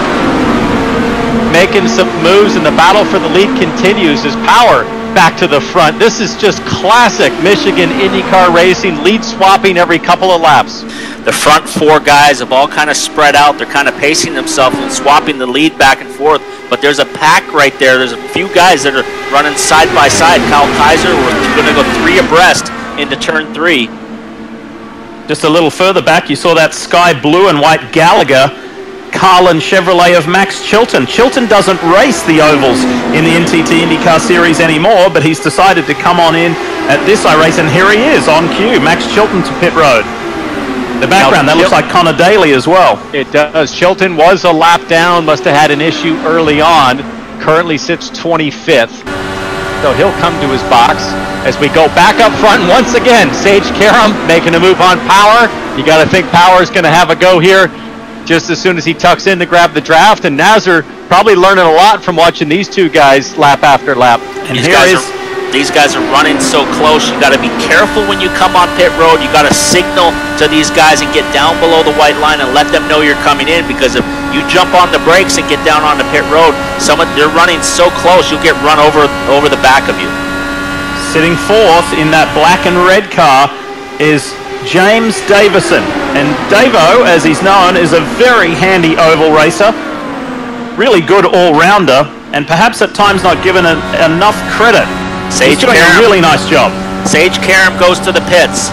making some moves, and the battle for the lead continues as Power back to the front. This is just classic Michigan IndyCar racing, lead swapping every couple of laps. The front 4 guys have all kind of spread out. They're kind of pacing themselves and swapping the lead back and forth. But there's a pack right there. There's a few guys that are running side by side. Kyle Kaiser, we're going to go 3 abreast into turn 3. Just a little further back, you saw that sky blue and white Gallagher Carlin Chevrolet of Max Chilton. Chilton doesn't race the ovals in the NTT IndyCar Series anymore, but he's decided to come on in at this iRace, and here he is on cue. Max Chilton to pit road. The background, that looks like Connor Daly as well. It does. Chilton was a lap down, must have had an issue early on. Currently sits 25th. So he'll come to his box as we go back up front. And once again, Sage Karam making a move on Power. You got to think Power's going to have a go here just as soon as he tucks in to grab the draft. And Nasr probably learning a lot from watching these two guys lap after lap. And these guys are running so close. You got to be careful when you come on pit road. You got to signal to these guys and get down below the white line and let them know you're coming in, because if you jump on the brakes and get down on the pit road, they're running so close you'll get run over the back of you. Sitting 4th in that black and red car is James Davison. And Davo, as he's known, is a very handy oval racer. Really good all-rounder, and perhaps at times not given enough credit. He's doing a really nice job. Sage Karam goes to the pits.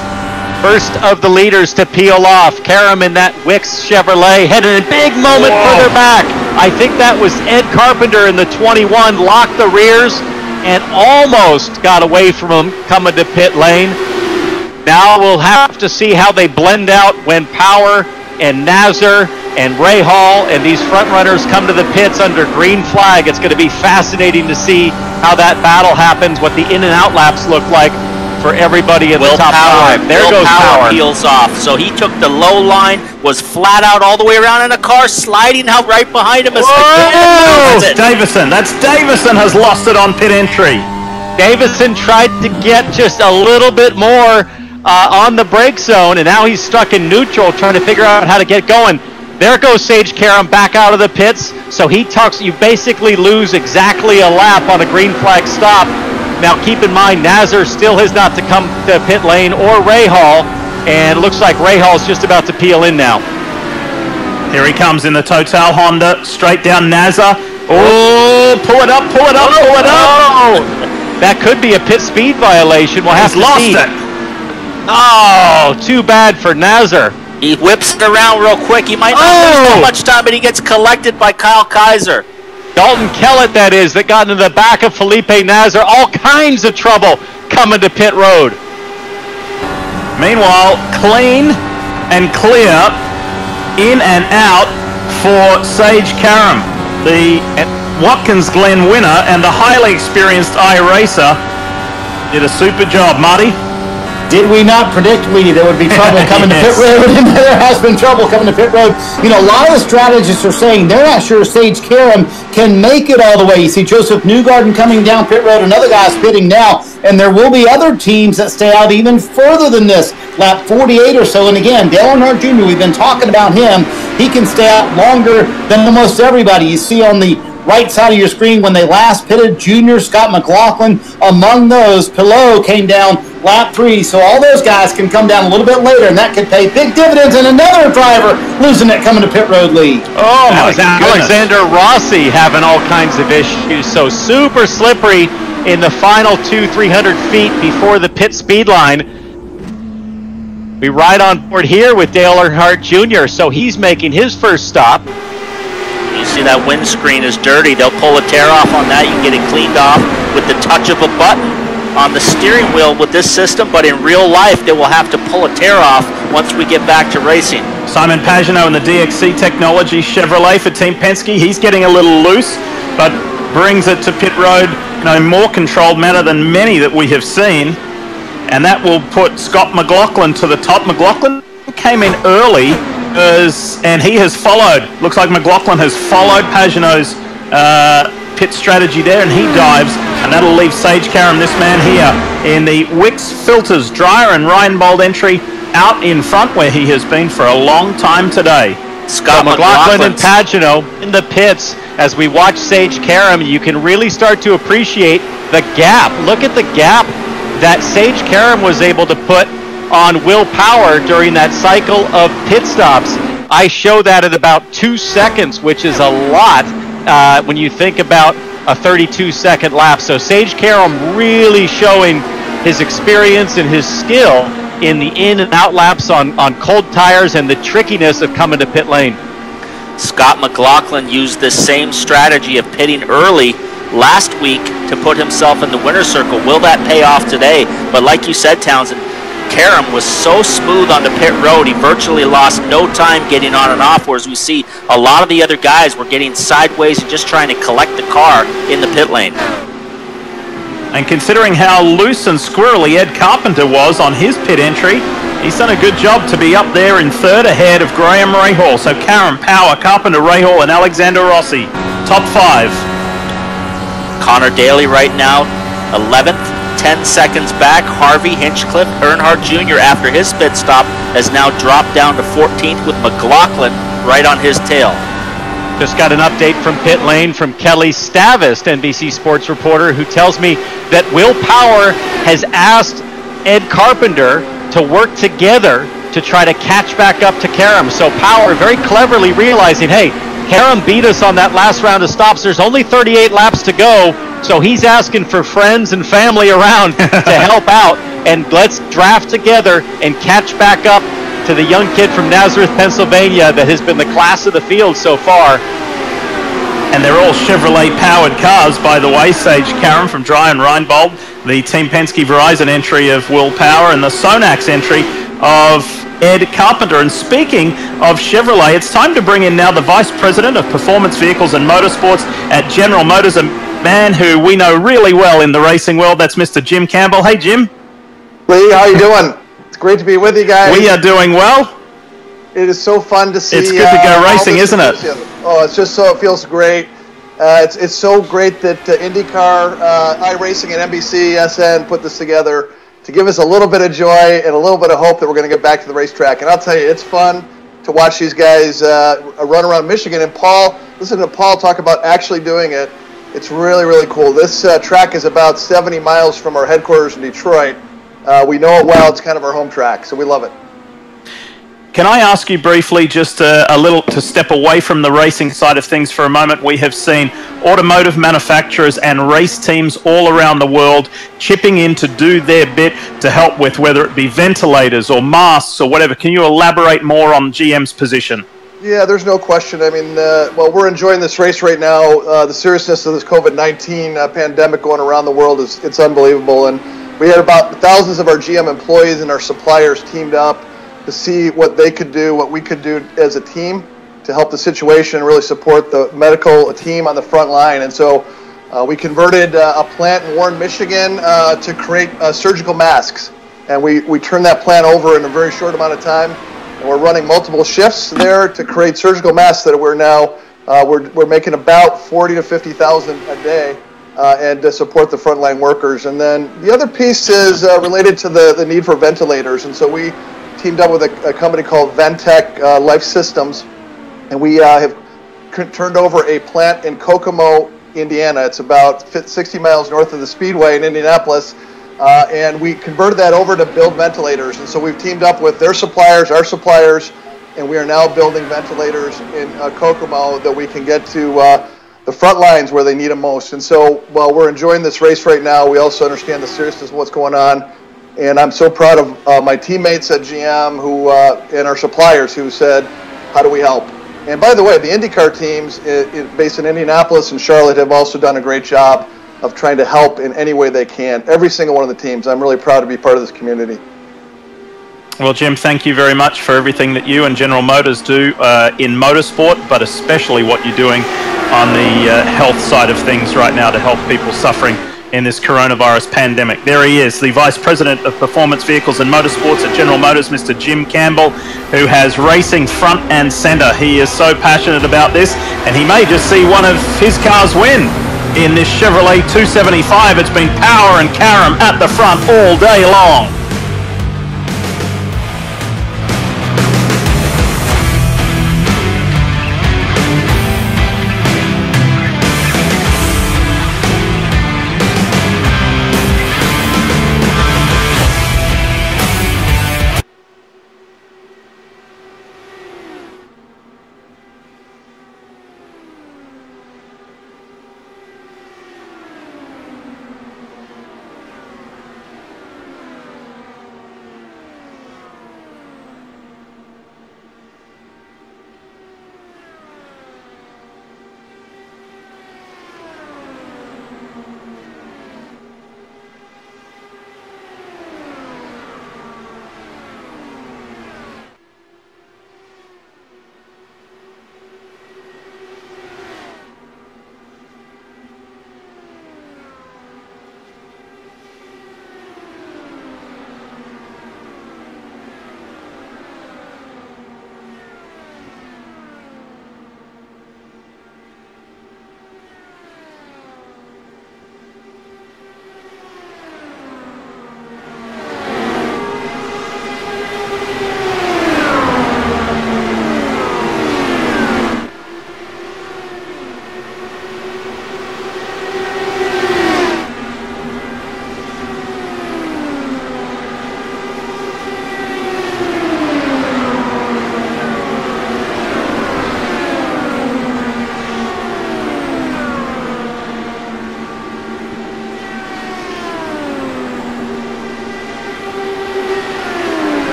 First of the leaders to peel off. Karam in that Wicks Chevrolet headed a big moment further back. I think that was Ed Carpenter in the 21, locked the rears and almost got away from him coming to pit lane. Now we'll have to see how they blend out when Power and Nasr and Ray Hall and these front runners come to the pits under green flag. It's going to be fascinating to see how that battle happens, what the in and out laps look like for everybody in the top 5. There goes Power. Peels off. So he took the low line, was flat out all the way around in a car, sliding out right behind him. That's Davison. That's Davison has lost it on pit entry. Davison tried to get just a little bit more on the brake zone, and now he's stuck in neutral trying to figure out how to get going. There goes Sage Karam back out of the pits. So he tucks, you basically lose exactly a lap on a green flag stop. Now keep in mind, Nasr still has not to come to pit lane, or Ray Hall, and it looks like Ray Hall's just about to peel in now. Here he comes in the Total Honda, straight down Nasr. Oh, pull it up, pull it up, pull it up. That could be a pit speed violation. We'll have to see. Lost it. Oh, too bad for Nasr. He whips it around real quick. He might not lose too much time, but he gets collected by Kyle Kaiser. Dalton Kellett, that is, that got into the back of Felipe Nasr. All kinds of trouble coming to pit road. Meanwhile, clean and clear, in and out for Sage Karam, the Watkins Glen winner and the highly experienced iRacer. Did a super job, Marty. Did we not predict, Lee, there would be trouble coming to pit road? And there has been trouble coming to pit road. You know, a lot of the strategists are saying they're not sure Sage Karam can make it all the way. You see Joseph Newgarden coming down pit road, another guy's pitting now, and there will be other teams that stay out even further than this, lap 48 or so. And again, Dale Earnhardt Jr., we've been talking about him. He can stay out longer than almost everybody. You see on the right side of your screen when they last pitted. Junior, Scott McLaughlin, among those. Pillow came down lap 3, so all those guys can come down a little bit later, and that could pay big dividends. And another driver losing it coming to pit road lead. Oh, my goodness. Alexander Rossi having all kinds of issues, so super slippery in the final 200-300 feet before the pit speed line. We ride on board here with Dale Earnhardt Jr., so he's making his first stop. You see that windscreen is dirty. They'll pull a tear off on that. You can get it cleaned off with the touch of a button on the steering wheel with this system, but in real life, they will have to pull a tear off once we get back to racing. Simon Pagenaud in the DXC Technology Chevrolet for Team Penske. He's getting a little loose, but brings it to pit road in a more controlled manner than many that we have seen. And that will put Scott McLaughlin to the top. McLaughlin came in early, and he has followed. Looks like McLaughlin has followed Pagenaud's pit strategy there, and he dives. And that'll leave Sage Karam, this man here, in the Wix Filters Dryer and Reinbold entry out in front, where he has been for a long time today. Scott McLaughlin and Pagenaud in the pits. As we watch Sage Karam, you can really start to appreciate the gap. Look at the gap that Sage Karam was able to put on Will Power during that cycle of pit stops. I show that at about 2 seconds, which is a lot when you think about a 32-second lap. So Sage Karam really showing his experience and his skill in the in and out laps on cold tires and the trickiness of coming to pit lane. Scott McLaughlin used this same strategy of pitting early last week to put himself in the winner's circle. Will that pay off today? But like you said, Townsend, Karam was so smooth on the pit road, he virtually lost no time getting on and off, whereas we see a lot of the other guys were getting sideways and just trying to collect the car in the pit lane. And considering how loose and squirrely Ed Carpenter was on his pit entry, he's done a good job to be up there in third ahead of Graham Rahal. So Karam, Power, Carpenter, Rahal, and Alexander Rossi, top 5. Connor Daly right now, 11th, 10 seconds back. Harvey, Hinchcliffe, Earnhardt Jr. after his pit stop has now dropped down to 14th with McLaughlin right on his tail. Just got an update from pit lane from Kelly Stavist, NBC Sports reporter, who tells me that Will Power has asked Ed Carpenter to work together to try to catch back up to Karam. So Power very cleverly realizing, hey, Karam beat us on that last round of stops. There's only 38 laps to go, so he's asking for friends and family around to help out, and let's draft together and catch back up to the young kid from Nazareth, Pennsylvania that has been the class of the field so far. And they're all Chevrolet-powered cars, by the way. Sage Karam from Dry and Reinbold, the Team Penske Verizon entry of Will Power, and the Sonax entry of Ed Carpenter. And speaking of Chevrolet, it's time to bring in now the Vice President of Performance Vehicles and Motorsports at General Motors, a man who we know really well in the racing world. That's Mr. Jim Campbell. Hey, Jim. Lee, how you doing? It's great to be with you guys. We are doing well. It is so fun to see. It's good to go racing, isn't it? Oh, it's just so, it feels great. It's so great that INDYCAR iRacing and NBCSN put this together to give us a little bit of joy and a little bit of hope that we're going to get back to the racetrack. And I'll tell you, it's fun to watch these guys run around Michigan. And Paul, listen to Paul talk about actually doing it. It's really, really cool. This track is about 70 miles from our headquarters in Detroit. We know it well. It's kind of our home track, so we love it. Can I ask you briefly, just a little, to step away from the racing side of things for a moment? We have seen automotive manufacturers and race teams all around the world chipping in to do their bit to help with whether it be ventilators or masks or whatever. Can you elaborate more on GM's position? Yeah, there's no question. I mean, well, we're enjoying this race right now. The seriousness of this COVID-19 pandemic going around the world it's unbelievable. And we had about thousands of our GM employees and our suppliers teamed up to see what they could do, what we could do as a team to help the situation and really support the medical team on the front line. And so we converted a plant in Warren, Michigan to create surgical masks. And we turned that plant over in a very short amount of time. And we're running multiple shifts there to create surgical masks that we're now, we're making about 40 to 50,000 a day and to support the frontline workers. And then the other piece is related to the need for ventilators. And so we teamed up with a company called Ventec Life Systems, and we have turned over a plant in Kokomo, Indiana. It's about 60 miles north of the Speedway in Indianapolis. And we converted that over to build ventilators. And so we've teamed up with their suppliers, our suppliers, and we are now building ventilators in Kokomo that we can get to the front lines where they need them most. And so while we're enjoying this race right now, we also understand the seriousness of what's going on. And I'm so proud of my teammates at GM and our suppliers who said, how do we help? And by the way, the INDYCAR teams based in Indianapolis and Charlotte have also done a great job of trying to help in any way they can. Every single one of the teams. I'm really proud to be part of this community. Well, Jim, thank you very much for everything that you and General Motors do in motorsport, but especially what you're doing on the health side of things right now to help people suffering in this coronavirus pandemic. There he is, the Vice President of Performance Vehicles and Motorsports at General Motors, Mr. Jim Campbell, who has racing front and center. He is so passionate about this, and he may just see one of his cars win in this Chevrolet 275. It's been power and carom at the front all day long.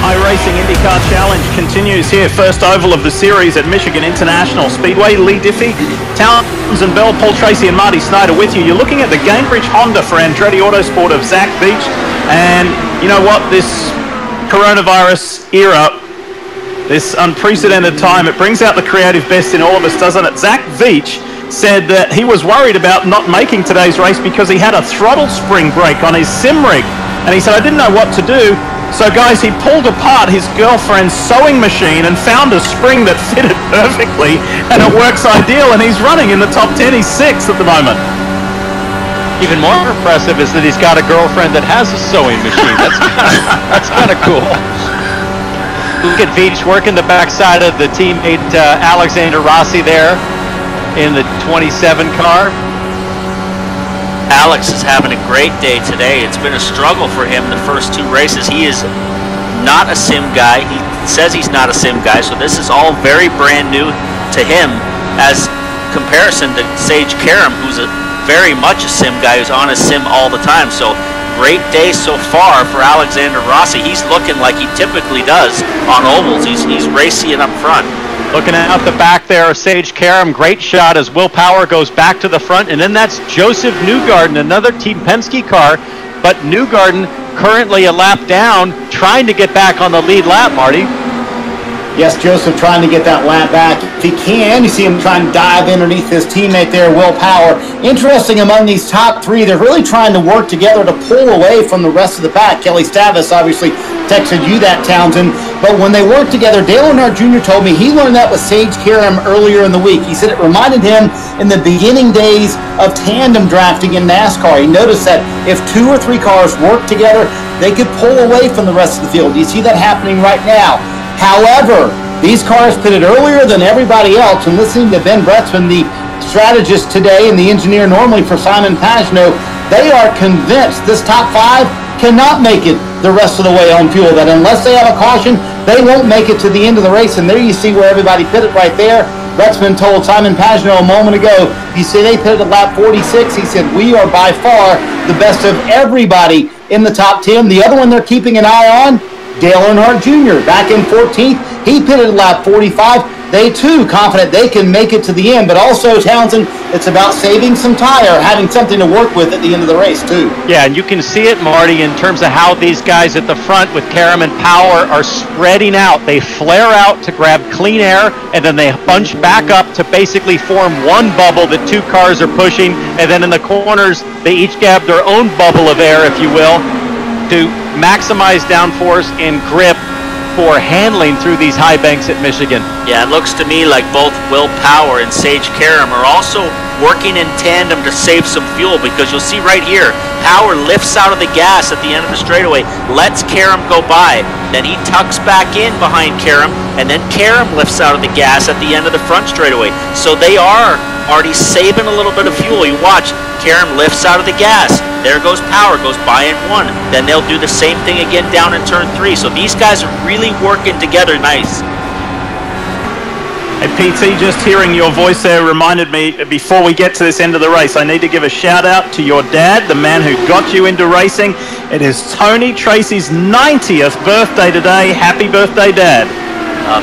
iRacing INDYCAR Challenge continues here. First oval of the series at Michigan International Speedway. Lee Diffie, Townsend Bell, Paul Tracy and Marty Snider with you. You're looking at the Gamebridge Honda for Andretti Autosport of Zach Beach. And you know what? This coronavirus era, this unprecedented time, it brings out the creative best in all of us, doesn't it? Zach Veach said that he was worried about not making today's race because he had a throttle spring break on his sim rig. And he said, I didn't know what to do. So guys, he pulled apart his girlfriend's sewing machine and found a spring that fitted perfectly, and it works ideal, and he's running in the top 10. He's 6th at the moment. Even more impressive is that he's got a girlfriend that has a sewing machine. That's kind of cool. Look at Veach working the backside of the teammate Alexander Rossi there in the 27 car. Alex is having a great day today. It's been a struggle for him the first 2 races. He is not a sim guy. He says he's not a sim guy, so this is all very brand new to him as comparison to Sage Karam, who's very much a sim guy who's on a sim all the time. So great day so far for Alexander Rossi. He's looking like he typically does on ovals. He's racy and up front. Looking out the back there, Sage Karam, great shot as Will Power goes back to the front. And then that's Joseph Newgarden, another Team Penske car. But Newgarden currently a lap down, trying to get back on the lead lap, Marty. Yes, Joseph trying to get that lap back. If he can, you see him trying to dive underneath his teammate there, Will Power. Interesting, among these top three, they're really trying to work together to pull away from the rest of the pack. Kelly Stavis obviously texted you that, Townsend. But when they work together, Dale Earnhardt Jr. told me he learned that with Sage Karam earlier in the week. He said it reminded him in the beginning days of tandem drafting in NASCAR. He noticed that if 2 or 3 cars work together, they could pull away from the rest of the field. You see that happening right now. However, these cars pitted earlier than everybody else, and listening to Ben Bretzman, the strategist today and the engineer normally for Simon Pagenaud, they are convinced this top 5 cannot make it the rest of the way on fuel, that unless they have a caution, they won't make it to the end of the race. And there you see where everybody pitted right there. Bretzman told Simon Pagenaud a moment ago, he said they pitted at lap 46. He said, we are by far the best of everybody in the top 10. The other one they're keeping an eye on, Dale Earnhardt Jr. back in 14th. He pitted at lap 45. They too confident they can make it to the end, but also, Townsend, it's about saving some tire, having something to work with at the end of the race too. Yeah, and you can see it, Marty, in terms of how these guys at the front with Karam and Power are spreading out. They flare out to grab clean air, and then they bunch back up to basically form one bubble that 2 cars are pushing, and then in the corners, they each grab their own bubble of air, if you will, to maximize downforce and grip for handling through these high banks at Michigan. Yeah, it looks to me like both Will Power and Sage Karam are also working in tandem to save some fuel, because you'll see right here, Power lifts out of the gas at the end of the straightaway, lets Karam go by, then he tucks back in behind Karam, and then Karam lifts out of the gas at the end of the front straightaway. So they are already saving a little bit of fuel. You watch, Karam lifts out of the gas. There goes Power, goes by in 1. Then they'll do the same thing again down in turn 3. So these guys are really working together nice. Hey, PT, just hearing your voice there reminded me, before we get to this end of the race, I need to give a shout out to your dad, the man who got you into racing. It is Tony Tracy's 90th birthday today. Happy birthday, Dad.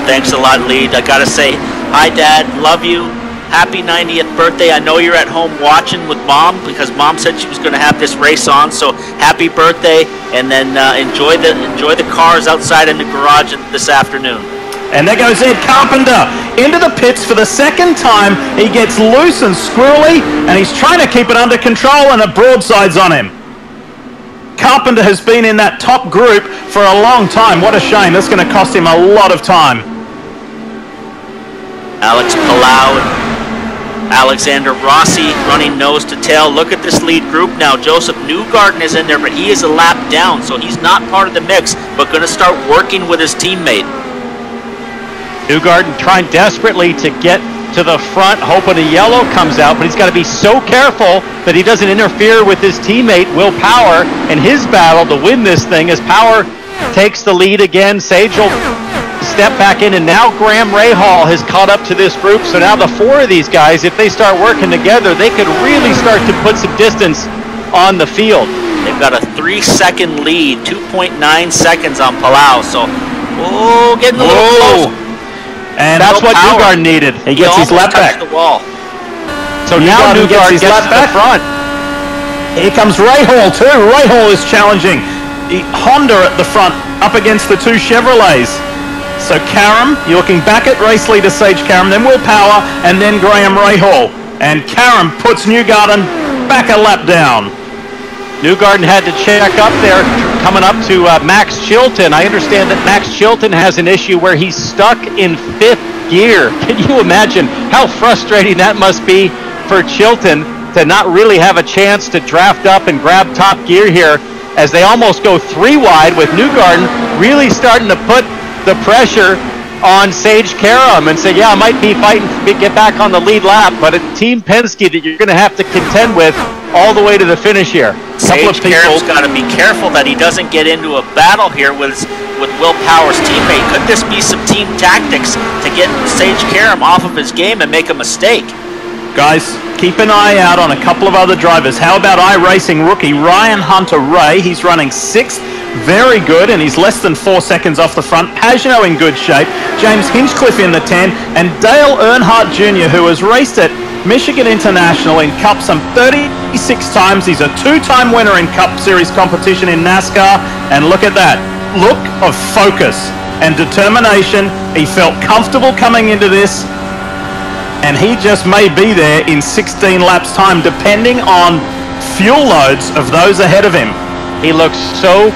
Thanks a lot, Lead. I gotta say, hi, Dad. Love you. Happy 90th birthday. I know you're at home watching with Mom, because Mom said she was going to have this race on. So happy birthday, and then enjoy the cars outside in the garage this afternoon. And there goes Ed Carpenter into the pits for the second time. He gets loose and squirrely, and he's trying to keep it under control, and a broadside's on him. Carpenter has been in that top group for a long time. What a shame. That's going to cost him a lot of time. Alex Palau and Alexander Rossi running nose to tail. Look at this lead group now. Joseph Newgarden is in there, but he is a lap down, so he's not part of the mix, but going to start working with his teammate. Newgarden trying desperately to get to the front, hoping a yellow comes out, but he's got to be so careful that he doesn't interfere with his teammate, Will Power, in his battle to win this thing, as Power takes the lead again. Sage will step back in, and now Graham Rahal has caught up to this group. So now the 4 of these guys, if they start working together, they could really start to put some distance on the field. They've got a 3-second lead, 2.9 seconds on Palau. So, getting a little close. And that's what Newgarden needed. He gets his lap back. The wall. So now Newgarden gets to the front. Here comes Rahal too. Rahal is challenging Honda at the front up against the 2 Chevrolets. So Karam, you're looking back at race leader Sage Karam, then Will Power, and then Graham Rahal. And Karam puts Newgarden back a lap down. Newgarden had to check up there, coming up to Max Chilton. I understand that Max Chilton has an issue where he's stuck in 5th gear. Can you imagine how frustrating that must be for Chilton to not really have a chance to draft up and grab top gear here, as they almost go 3 wide, with Newgarden really starting to put the pressure on Sage Karam and say, yeah, I might be fighting to get back on the lead lap, but it's Team Penske that you're going to have to contend with all the way to the finish here. Sage Karam's got to be careful that he doesn't get into a battle here with Will Power's teammate. Could this be some team tactics to get Sage Karam off of his game and make a mistake? Guys, keep an eye out on a couple of other drivers. How about iRacing rookie Ryan Hunter-Reay? He's running 6th. Very good, and he's less than 4 seconds off the front. Pagenaud in good shape. James Hinchcliffe in the 10. And Dale Earnhardt Jr., who has raced at Michigan International in Cup some 36 times. He's a 2-time winner in Cup Series competition in NASCAR. And look at that. Look of focus. and determination. He felt comfortable coming into this, and he just may be there in 16 laps time, depending on fuel loads of those ahead of him. He looks so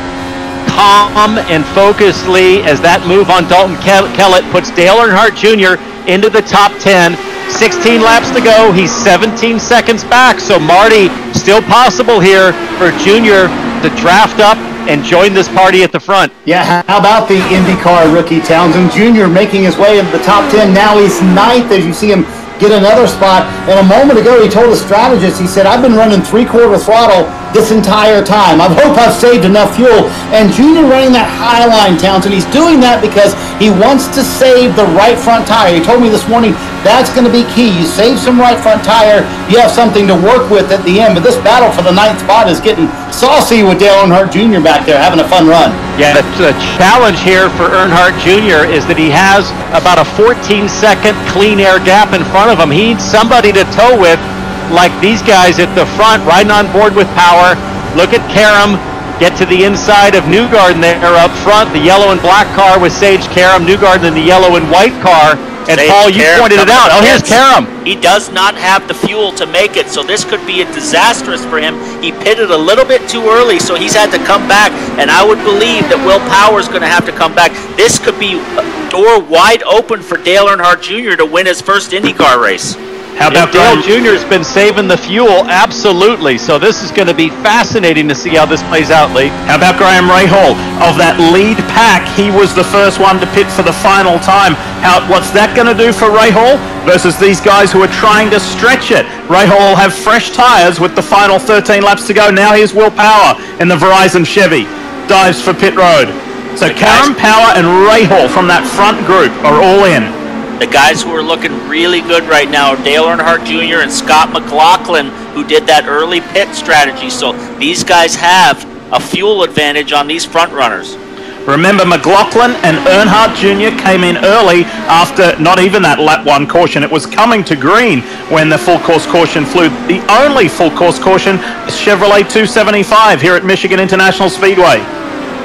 calm and focused, Lee, as that move on Dalton Kellett puts Dale Earnhardt Jr. into the top 10. 16 laps to go. He's 17 seconds back. So Marty, still possible here for Jr. to draft up and join this party at the front. Yeah, how about the IndyCar rookie Townsend Jr. making his way into the top 10? Now he's 9th as you see him get another spot. And a moment ago he told a strategist, he said, I've been running 3/4 throttle this entire time. I hope I've saved enough fuel. And Junior running that high line, Townsend, he's doing that because he wants to save the right front tire. He told me this morning that's going to be key. You save some right front tire, you have something to work with at the end. But this battle for the 9th spot is getting saucy with Dale Earnhardt Jr. back there having a fun run. Yeah, the challenge here for Earnhardt Jr. is that he has about a 14-second clean air gap in front of him. He needs somebody to tow with, like these guys at the front, riding on board with power. Look at Karam get to the inside of Newgarden there up front, the yellow and black car with Sage Karam, Newgarden in the yellow and white car. And Sage Paul, you Karam pointed it out. Oh, here's Karam. He does not have the fuel to make it, so this could be a disastrous for him. He pitted a little bit too early, so he's had to come back, and I would believe that Will Power's going to have to come back. This could be a door wide open for Dale Earnhardt Jr. to win his first IndyCar race. How about Dale Jr.'s been saving the fuel? Absolutely. So this is going to be fascinating to see how this plays out, Lee. How about Graham Rahal? Of that lead pack, he was the first one to pit for the final time. What's that going to do for Rahal versus these guys who are trying to stretch it? Rahal will have fresh tires with the final 13 laps to go. Now here's Will Power in the Verizon Chevy. Dives for pit road. So Karam, Power, and Rahal from that front group are all in. The guys who are looking really good right now are Dale Earnhardt Jr. and Scott McLaughlin, who did that early pit strategy. So these guys have a fuel advantage on these front runners. Remember, McLaughlin and Earnhardt Jr. came in early after not even that lap 1 caution. It was coming to green when the full course caution flew. The only full course caution is Chevrolet 275 here at Michigan International Speedway.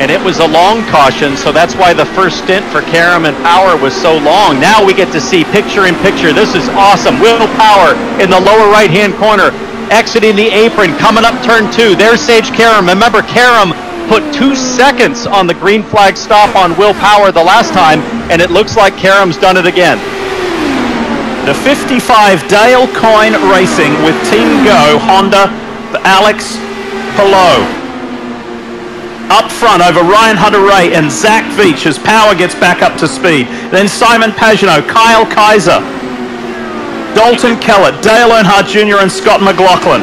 And it was a long caution, so that's why the first stint for Karam and Power was so long. Now we get to see picture-in-picture. This is awesome. Will Power in the lower right-hand corner, exiting the apron, coming up turn 2. There's Sage Karam. Remember, Karam put 2 seconds on the green flag stop on Will Power the last time, and it looks like Karam's done it again. The 55 Dale Coyne Racing with Team Go, Honda, Alex Palou. Up front over Ryan Hunter-Reay and Zach Veach as Power gets back up to speed. Then Simon Pagenaud, Kyle Kaiser, Dalton Kellett, Dale Earnhardt Jr. and Scott McLaughlin.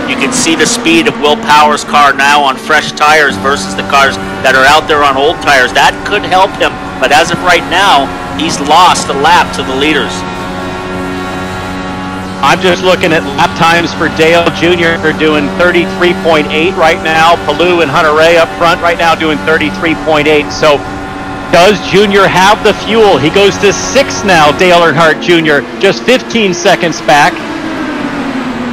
You can see the speed of Will Power's car now on fresh tires versus the cars that are out there on old tires. That could help him, but as of right now, he's lost a lap to the leaders. I'm just looking at lap times for Dale Jr. They're doing 33.8 right now. Palou and Hunter-Reay up front right now doing 33.8. So does Jr. have the fuel? He goes to 6th now, Dale Earnhardt Jr. Just 15 seconds back.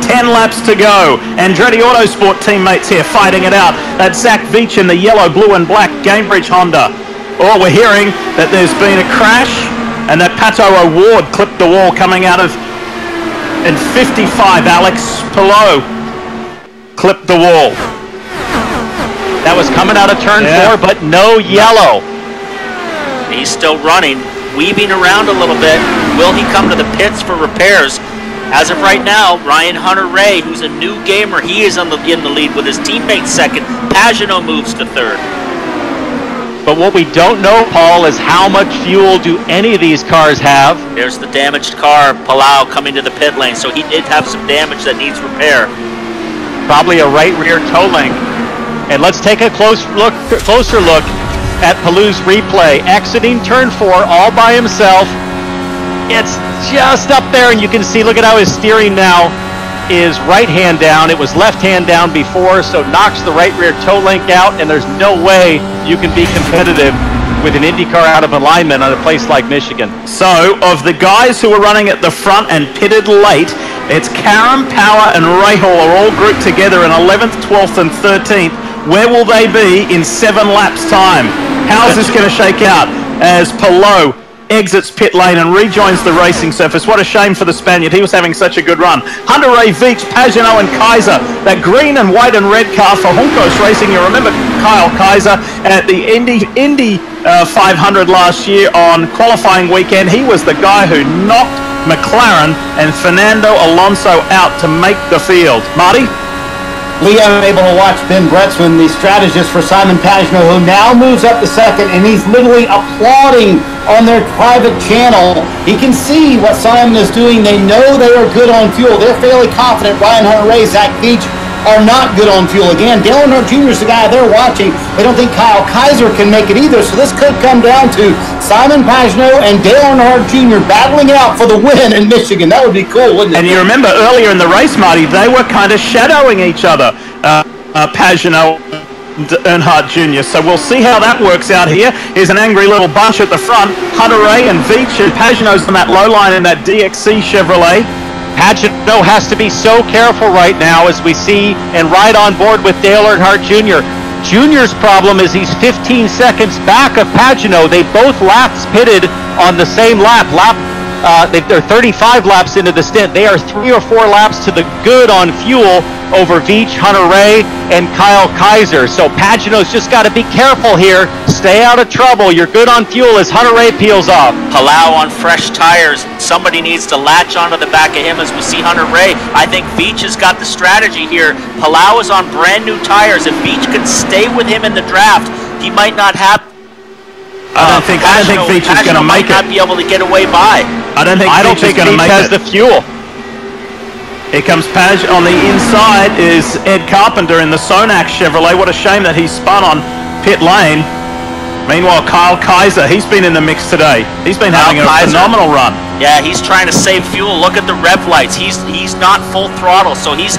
10 laps to go. Andretti Autosport teammates here fighting it out. That's Zach Veach in the yellow, blue and black Cambridge Honda. Oh, we're hearing that there's been a crash and that Pato O'Ward clipped the wall coming out of... And 55, Alex Palou clipped the wall. That was coming out of turn 4, but no yellow. He's still running, weaving around a little bit. Will he come to the pits for repairs? As of right now, Ryan Hunter-Reay, who's a new gamer, he is in the lead with his teammate 2nd. Pagenaud moves to 3rd. But what we don't know, Paul, is how much fuel do any of these cars have? There's the damaged car, Palou, coming to the pit lane, so he did have some damage that needs repair. Probably a right rear toe link. And let's take a closer look at Palou's replay. Exiting turn 4 all by himself. It's just up there, and you can see, look at how his steering now is right hand down. It was left hand down before, so knocks the right rear toe link out, and there's no way you can be competitive with an IndyCar out of alignment on a place like Michigan. So, of the guys who are running at the front and pitted late, it's Karam, Power, and Rahal are all grouped together in 11th, 12th, and 13th. Where will they be in 7 laps' time? How's this going to shake out? as Palou exits pit lane and rejoins the racing surface. What a shame for the Spaniard. He was having such a good run. Hunter-Reay, Veach, Pagenaud and Kaiser. That green and white and red car for Juncos Racing. You remember Kyle Kaiser at the Indy 500 last year on qualifying weekend. He was the guy who knocked McLaren and Fernando Alonso out to make the field. Marty? Lee, I'm able to watch Ben Bretzman, the strategist for Simon Pagenaud, who now moves up to second, and he's literally applauding on their private channel. He can see what Simon is doing. They know they are good on fuel. They're fairly confident. Ryan Hunter-Reay, Zach Veach are not good on fuel. Again, Dale Earnhardt Jr. is the guy they're watching. They don't think Kyle Kaiser can make it either, so this could come down to Simon Pagenaud and Dale Earnhardt Jr. battling it out for the win in Michigan. That would be cool, wouldn't it? And you remember earlier in the race, Marty, they were kind of shadowing each other, Pagenaud and Earnhardt Jr. So we'll see how that works out here. Here's an angry little bunch at the front. Hunter-Reay and Veach and Pagenaud's on that low line in that DXC Chevrolet. Pagenaud has to be so careful right now as we see and ride on board with Dale Earnhardt Jr. Jr.'s problem is he's 15 seconds back of Pagenaud. They both laps pitted on the same lap. They're 35 laps into the stint. They are 3 or 4 laps to the good on fuel over Veach, Hunter-Reay, and Kyle Kaiser. So Pagenaud's just got to be careful here. Stay out of trouble. You're good on fuel as Hunter-Reay peels off. Palau on fresh tires. Somebody needs to latch onto the back of him as we see Hunter-Reay. I think Veach has got the strategy here. Palau is on brand new tires. If Veach can stay with him in the draft, he might not have... I don't think Veach is going to make it. Not be able to get away by. I don't think Veach has the fuel. Here comes Page on the inside is Ed Carpenter in the Sonax Chevrolet. What a shame that he spun on pit lane. Meanwhile, Kyle Kaiser, he's been in the mix today. He's been having a phenomenal run. Yeah, he's trying to save fuel. Look at the rev lights. He's not full throttle, so he's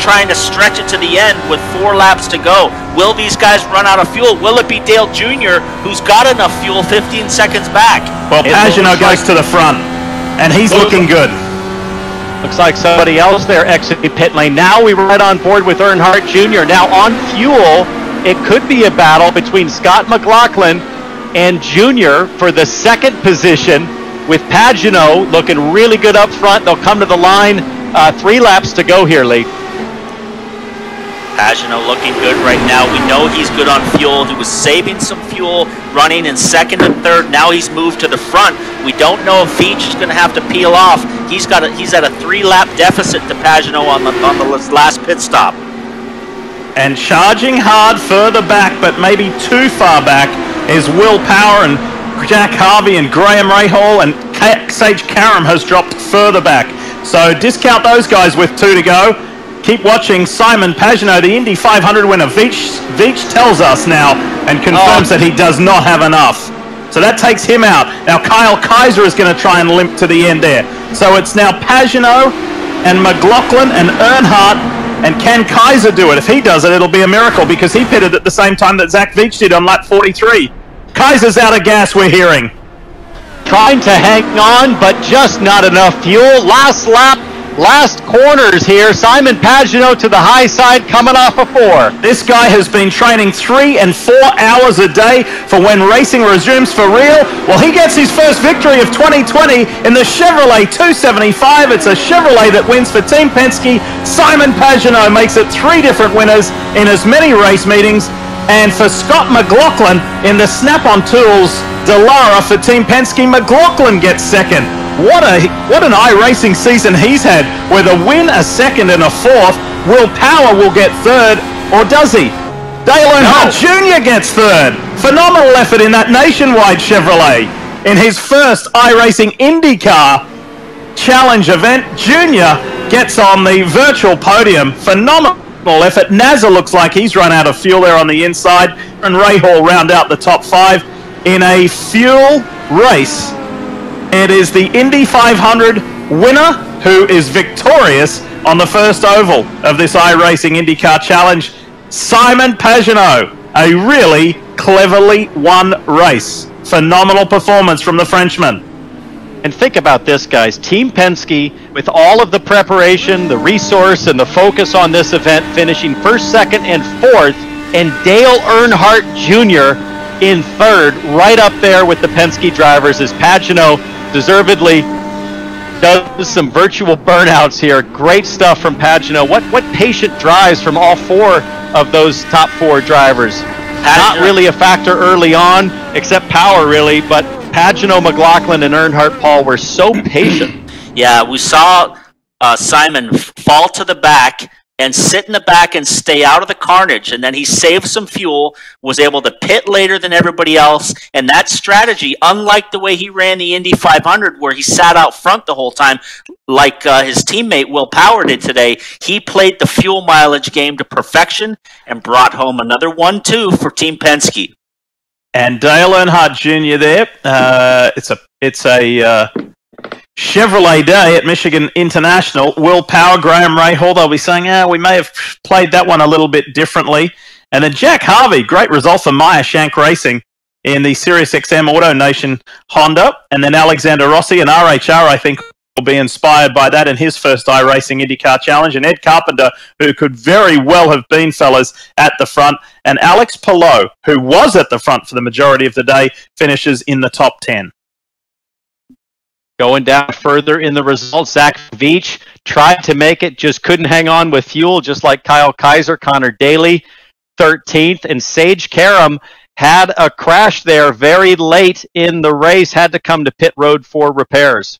trying to stretch it to the end with 4 laps to go. Will these guys run out of fuel? Will it be Dale Jr. who's got enough fuel 15 seconds back? Well, Pagenaud goes to the front, and he's looking good. Looks like somebody else there exiting pit lane. Now we ride on board with Earnhardt Jr. Now on fuel, it could be a battle between Scott McLaughlin and Jr. for the second position, with Pagenaud looking really good up front. They'll come to the line. 3 laps to go here, Lee. Pagenaud looking good right now. We know he's good on fuel. He was saving some fuel, running in second and third. Now he's moved to the front. We don't know if Veach is going to have to peel off. He's at a 3-lap deficit to Pagenaud on the last pit stop. And charging hard further back, but maybe too far back, is Will Power and Jack Harvey and Graham Rahal, and Sage Karam has dropped further back. So discount those guys with 2 to go. Keep watching Simon Pagenaud, the Indy 500 winner. Veach tells us now and confirms that he does not have enough. So that takes him out. Now Kyle Kaiser is going to try and limp to the end there. So it's now Pagenaud and McLaughlin and Earnhardt. And can Kaiser do it? If he does it, it'll be a miracle because he pitted at the same time that Zach Veach did on lap 43. Kaiser's out of gas, we're hearing. Trying to hang on, but just not enough fuel. Last lap, last corners here. Simon Pagenaud to the high side, coming off a 4. This guy has been training 3 and 4 hours a day for when racing resumes for real. Well, he gets his first victory of 2020 in the Chevrolet 275. It's a Chevrolet that wins for Team Penske. Simon Pagenaud makes it 3 different winners in as many race meetings. And for Scott McLaughlin in the Snap-on Tools Dallara for Team Penske, McLaughlin gets second. What an iRacing season he's had, with a win, a second, and a 4th. Will Power will get 3rd, or does he? Dale Earnhardt Jr. gets 3rd. Phenomenal effort in that nationwide Chevrolet. In his first iRacing INDYCAR Challenge event, Jr. gets on the virtual podium. Phenomenal effort. Nasr looks like he's run out of fuel there on the inside, and Rahal round out the top 5 in a fuel race. It is the Indy 500 winner who is victorious on the first oval of this iRacing INDYCAR Challenge, Simon Pagenaud. A really cleverly won race. Phenomenal performance from the Frenchman. And think about this, guys. Team Penske, with all of the preparation, the resource, and the focus on this event, finishing 1st, 2nd, and 4th, and Dale Earnhardt Jr. In third, right up there with the Penske drivers, is Pagano, deservedly does some virtual burnouts here. Great stuff from Pagano. What patient drives from all four of those top four drivers? Not really a factor early on, except power really, but Pagano, McLaughlin, and Earnhardt Paul were so patient. Yeah, we saw Simon fall to the back and sit in the back and stay out of the carnage, and then he saved some fuel, was able to pit later than everybody else, and that strategy, unlike the way he ran the Indy 500 where he sat out front the whole time like his teammate Will Power did today, he played the fuel mileage game to perfection and brought home another 1-2 for Team Penske. And Dale Earnhardt Jr. there, it's a Chevrolet day at Michigan International. Will Power, Graham Rahal, they'll be saying, we may have played that one a little bit differently. And then Jack Harvey, great result for Meyer Shank Racing in the SiriusXM Auto Nation Honda. And then Alexander Rossi and RHR, I think, will be inspired by that in his first iRacing IndyCar Challenge. And Ed Carpenter, who could very well have been, fellas, at the front. And Alex Palou, who was at the front for the majority of the day, finishes in the top 10. Going down further in the results, Zach Veach tried to make it, just couldn't hang on with fuel, just like Kyle Kaiser. Connor Daly, 13th, and Sage Karam had a crash there very late in the race, had to come to pit road for repairs.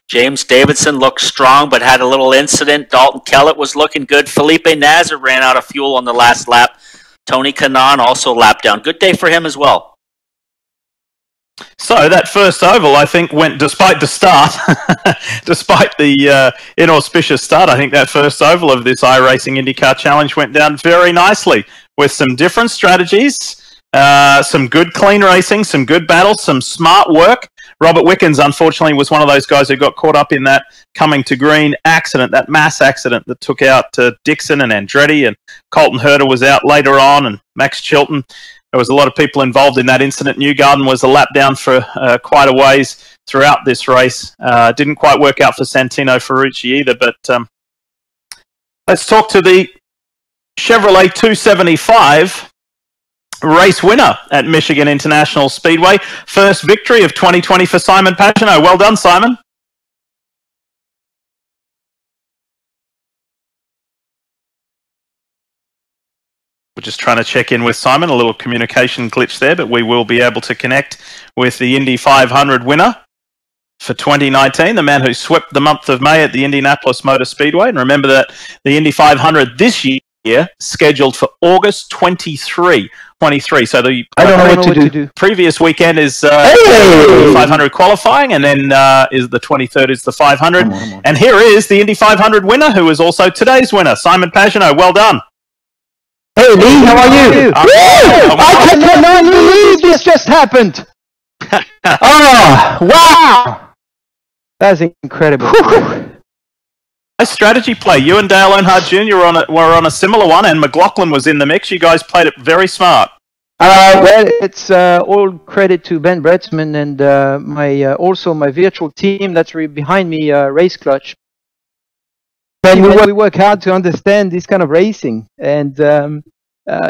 James Davidson looked strong, but had a little incident. Dalton Kellett was looking good. Felipe Nasr ran out of fuel on the last lap. Tony Kanaan also lapped down. Good day for him as well. So that first oval, I think, went, despite the start, despite the inauspicious start, I think that first oval of this iRacing IndyCar Challenge went down very nicely with some different strategies, some good clean racing, some good battles, some smart work. Robert Wickens, unfortunately, was one of those guys who got caught up in that coming to green accident, that mass accident that took out Dixon and Andretti, and Colton Herter was out later on, and Max Chilton. There was a lot of people involved in that incident. Newgarden was a lap down for quite a ways throughout this race. Didn't quite work out for Santino Ferrucci either, but let's talk to the Chevrolet 275 race winner at Michigan International Speedway. First victory of 2020 for Simon Pagano. Well done, Simon. We're just trying to check in with Simon, a little communication glitch there, but we will be able to connect with the Indy 500 winner for 2019, the man who swept the month of May at the Indianapolis Motor Speedway. And remember that the Indy 500 this year scheduled for August 23. So the I don't know what to do. Previous weekend is 500 qualifying, and then is the 23rd is the 500. Come on. And here is the Indy 500 winner, who is also today's winner, Simon Pagano. Well done. Hey Lee, how are you? I cannot believe this just happened. Oh, wow. That's incredible. Nice strategy play. You and Dale Earnhardt Jr. were on a similar one, and McLaughlin was in the mix. You guys played it very smart. Well, it's all credit to Ben Bretzman and also my virtual team that's behind me, Race Clutch. And we work hard to understand this kind of racing, and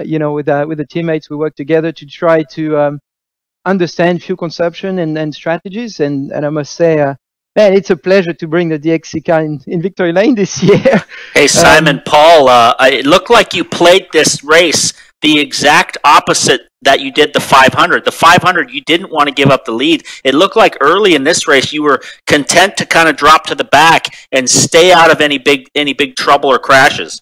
you know, with the teammates, we work together to try to understand fuel consumption and strategies. And I must say, man, it's a pleasure to bring the DXC car in Victory Lane this year. Hey, Simon, Paul, it looked like you played this race the exact opposite that you did the 500. The 500, you didn't want to give up the lead. It looked like early in this race you were content to kind of drop to the back and stay out of any big trouble or crashes.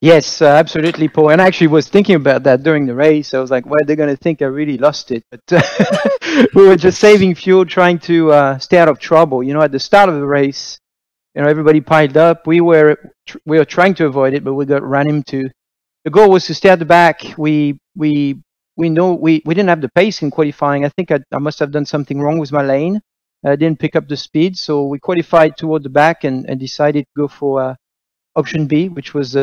Yes, absolutely, Paul. And I actually was thinking about that during the race. I was like, well, they're going to think I really lost it. But we were just saving fuel, trying to stay out of trouble. You know, at the start of the race, you know, everybody piled up. We were trying to avoid it, but we ran into. The goal was to stay at the back. We know we didn't have the pace in qualifying. I think I must have done something wrong with my lane. I didn't pick up the speed, so we qualified toward the back and decided to go for option B, which was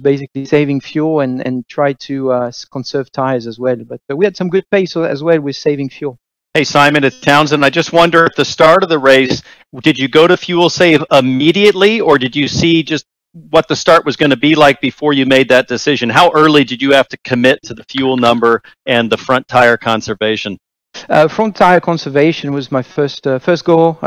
basically saving fuel and try to conserve tires as well. But we had some good pace as well with saving fuel. Hey, Simon, it's Townsend. I just wonder, at the start of the race, did you go to fuel save immediately, or did you see just what the start was going to be like before you made that decision? How early did you have to commit to the fuel number and the front tire conservation? Front tire conservation was my first goal.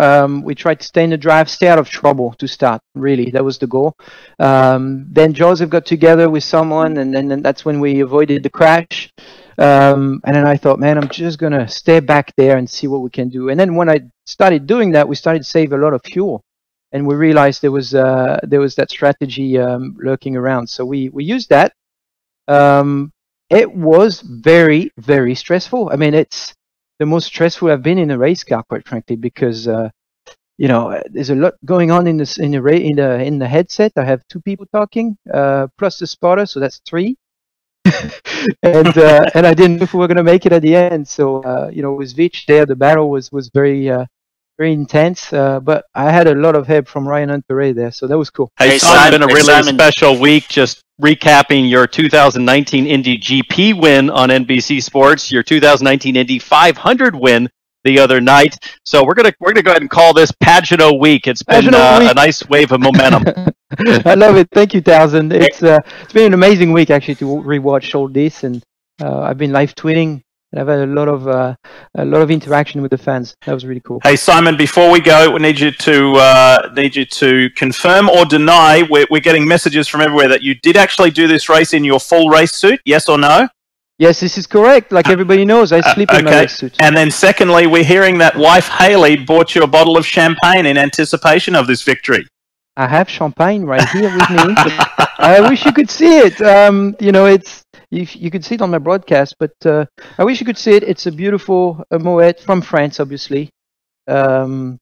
We tried to stay in the drive, stay out of trouble to start. Really, that was the goal. Then Joseph got together with someone, and then that's when we avoided the crash. And then I thought, man, I'm just gonna stay back there and see what we can do. And then when I started doing that, we started to save a lot of fuel, and we realized there was that strategy lurking around. So we used that. It was very, very stressful. I mean, it's the most stressful I've been in a race car, quite frankly, because there's a lot going on in the headset. I have 2 people talking, plus the spotter, so that's 3. and I didn't know if we were going to make it at the end. So with Vich there, the battle was very very intense. But I had a lot of help from Ryan Hunter-Reay there, so that was cool. Hey, Simon, it's been a really special week. Just recapping your 2019 Indy GP win on NBC Sports, your 2019 Indy 500 win the other night. So we're gonna go ahead and call this Pagano Week. It's been a nice wave of momentum. I love it. Thank you, Townsend. It's been an amazing week actually to rewatch all this, and I've been live tweeting. And I've had a lot of interaction with the fans. That was really cool. Hey Simon, before we go, we need you to confirm or deny. We're getting messages from everywhere that you did actually do this race in your full race suit. Yes or no? Yes, this is correct. Like everybody knows, I sleep in my race suit. And then secondly, we're hearing that wife Haley bought you a bottle of champagne in anticipation of this victory. I have champagne right here with me. I wish you could see it. It's you could see it on my broadcast, but I wish you could see it. It's a beautiful Moet from France, obviously. It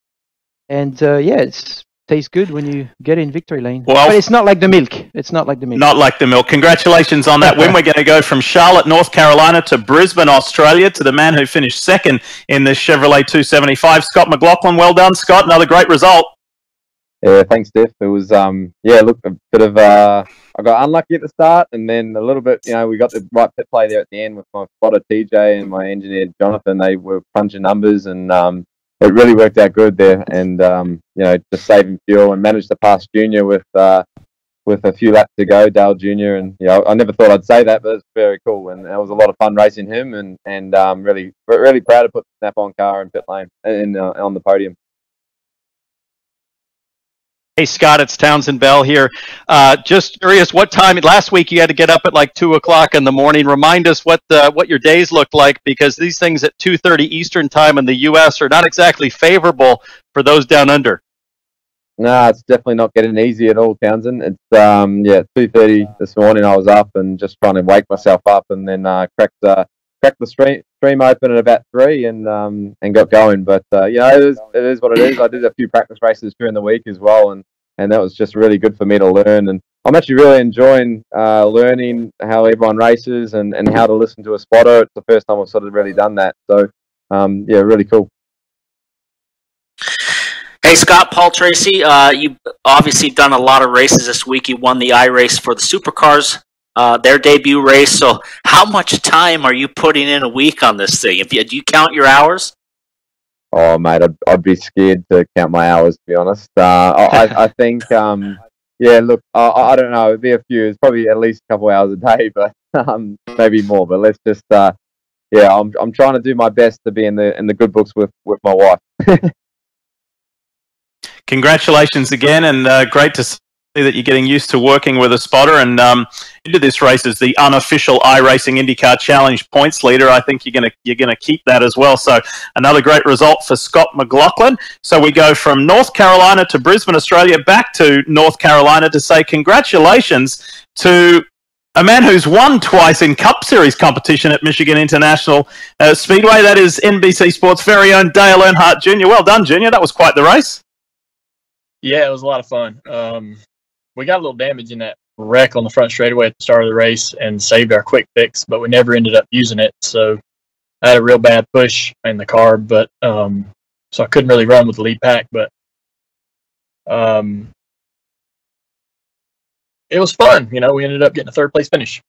tastes good when you get in victory lane. Well, but it's not like the milk. It's not like the milk. Not like the milk. Congratulations on that win. We're going to go from Charlotte, North Carolina to Brisbane, Australia, to the man who finished second in this Chevrolet 275, Scott McLaughlin. Well done, Scott. Another great result. Yeah, thanks, Steph. It was, a bit of, I got unlucky at the start, and then a little bit, we got the right pit play there at the end with my spotter TJ and my engineer Jonathan. They were punching numbers, and it really worked out good there. And, just saving fuel and managed to pass Junior with a few laps to go, Dale Junior. And, I never thought I'd say that, but it's very cool. And it was a lot of fun racing him, and really, really proud to put the Snap-on car in pit lane and on the podium. Hey, Scott, it's Townsend Bell here. Just curious, what time last week you had to get up at like 2 o'clock in the morning? Remind us what your days looked like, because these things at 2:30 Eastern time in the U.S. are not exactly favorable for those down under. No, it's definitely not getting easy at all, Townsend. It's 2:30 this morning. I was up and just trying to wake myself up, and then cracked the stream open at about 3 and got going. But it is what it is. I did a few practice races during the week as well, and that was just really good for me to learn. And I'm actually really enjoying learning how everyone races and how to listen to a spotter. It's the first time I've sort of really done that. So really cool. Hey Scott, Paul Tracy, you've obviously done a lot of races this week. You won the iRace for the Supercars, their debut race. So how much time are you putting in a week on this thing? Do you count your hours? Oh, mate, I'd be scared to count my hours, to be honest. I think, look, I don't know. It'd be a few. It's probably at least a couple hours a day, but maybe more. But let's just, I'm trying to do my best to be in the good books with my wife. Congratulations again, and great to see that you're getting used to working with a spotter. And into this race as the unofficial iRacing IndyCar Challenge points leader. I think you're gonna keep that as well. So another great result for Scott McLaughlin. So we go from North Carolina to Brisbane, Australia, back to North Carolina to say congratulations to a man who's won twice in Cup Series competition at Michigan International Speedway. That is NBC Sports' very own Dale Earnhardt Jr. Well done, Junior. That was quite the race. Yeah, it was a lot of fun. We got a little damage in that wreck on the front straightaway at the start of the race and saved our quick fix, but we never ended up using it. So I had a real bad push in the car, but so I couldn't really run with the lead pack. But it was fun. We ended up getting a third place finish.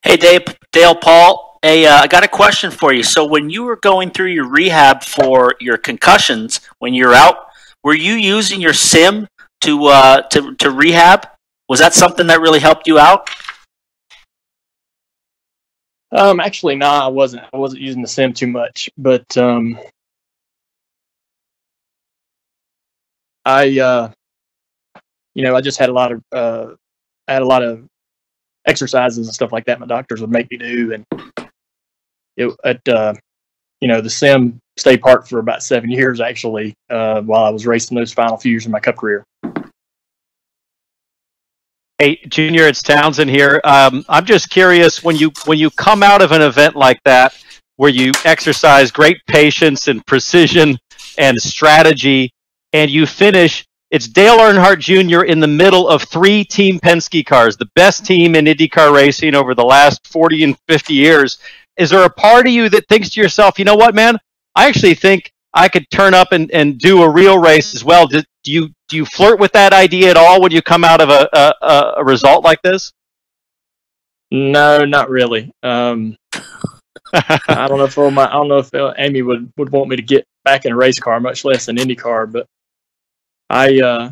Hey, Dale, Paul. Hey, I got a question for you. So when you were going through your rehab for your concussions, when you're out, were you using your sim to rehab? Was that something that really helped you out? Actually, I wasn't using the sim too much, but I just had a lot of exercises and stuff like that my doctors would make me do, and the sim stayed parked for about 7 years actually, while I was racing those final few years of my Cup career. Hey, Junior, it's Townsend here. I'm just curious, when you come out of an event like that, where you exercise great patience and precision and strategy, and you finish, it's Dale Earnhardt Jr. in the middle of 3 Team Penske cars, the best team in IndyCar racing over the last 40 and 50 years. Is there a part of you that thinks to yourself, you know what, man, I actually think I could turn up and do a real race as well? Do you flirt with that idea at all when you come out of a result like this? No, not really. I don't know if Amy would want me to get back in a race car, much less an IndyCar. But I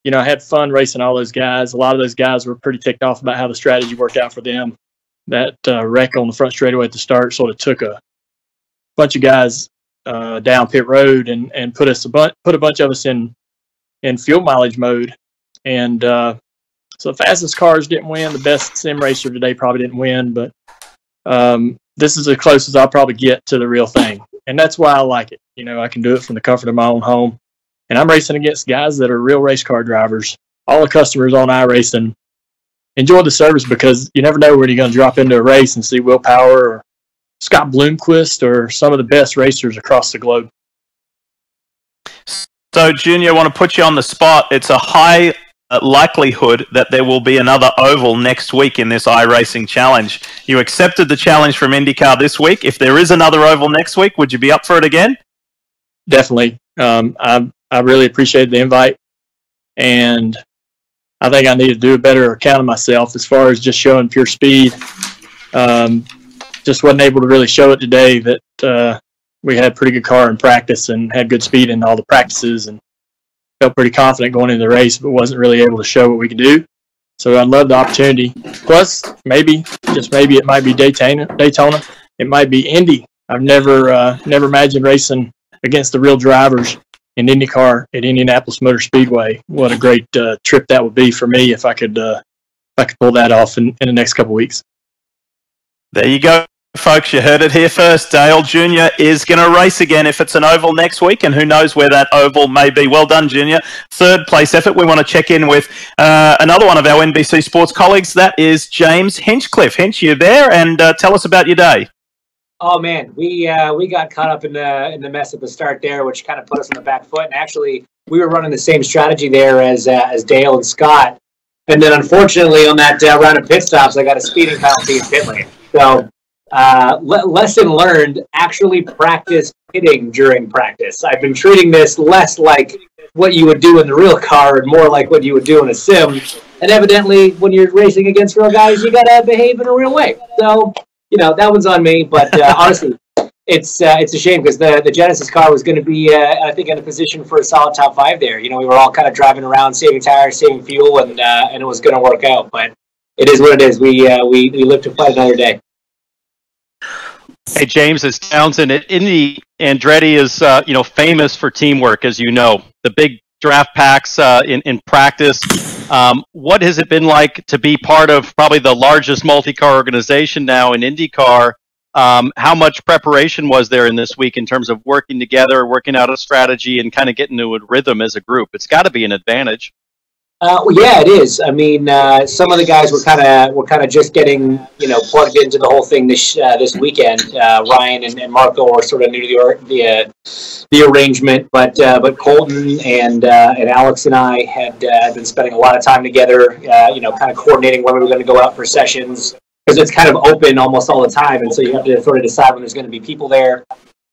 had fun racing all those guys. A lot of those guys were pretty ticked off about how the strategy worked out for them. That wreck on the front straightaway at the start sort of took a bunch of guys down pit road and put a bunch of us in fuel mileage mode, and so the fastest cars didn't win. The best sim racer today probably didn't win, but this is as close as I'll probably get to the real thing, and that's why I like it. I can do it from the comfort of my own home, and I'm racing against guys that are real race car drivers. All the customers on iRacing enjoy the service because you never know when you're going to drop into a race and see Will Power or Scott Bloomquist or some of the best racers across the globe. So, Junior, I want to put you on the spot. It's a high likelihood that there will be another oval next week in this iRacing challenge. You accepted the challenge from IndyCar this week. If there is another oval next week, would you be up for it again? Definitely. I really appreciated the invite, and I think I need to do a better account of myself as far as just showing pure speed. Just wasn't able to really show it today that we had a pretty good car in practice and had good speed in all the practices and felt pretty confident going into the race, but wasn't really able to show what we could do. So I'd love the opportunity. Plus, maybe, just maybe, it might be Daytona. It might be Indy. I've never imagined racing against the real drivers in IndyCar at Indianapolis Motor Speedway. What a great trip that would be for me if I could pull that off in the next couple weeks. There you go, folks. You heard it here first. Dale Jr. is going to race again if it's an oval next week, and who knows where that oval may be. Well done, Junior. Third place effort. We want to check in with another one of our NBC Sports colleagues. That is James Hinchcliffe. Hinch, you there? And tell us about your day. Oh man, we got caught up in the mess at the start there, which kind of put us on the back foot. And actually, we were running the same strategy there as Dale and Scott. And then unfortunately, on that round of pit stops, I got a speeding penalty in pit lane. So lesson learned: actually practice pitting during practice. I've been treating this less like what you would do in the real car and more like what you would do in a sim. And evidently, when you're racing against real guys, you gotta behave in a real way. So, that one's on me, but honestly, it's a shame because the Genesis car was going to be, I think, in a position for a solid top 5 there. We were all kind of driving around, saving tires, saving fuel, and it was going to work out. But it is what it is. We live to fight another day. Hey, James, it's Townsend. Indy Andretti is famous for teamwork, as you know. The big draft packs in practice. What has it been like to be part of probably the largest multi-car organization now in IndyCar? How much preparation was there in this week in terms of working together, working out a strategy, and kind of getting into a rhythm as a group? It's got to be an advantage. Yeah, it is. I mean, some of the guys were kind of just getting plugged into the whole thing this weekend. Ryan and Marco were sort of new to the arrangement, but Colton and Alex and I had been spending a lot of time together. Kind of coordinating when we were going to go out for sessions because it's kind of open almost all the time, and so you have to sort of decide when there's going to be people there.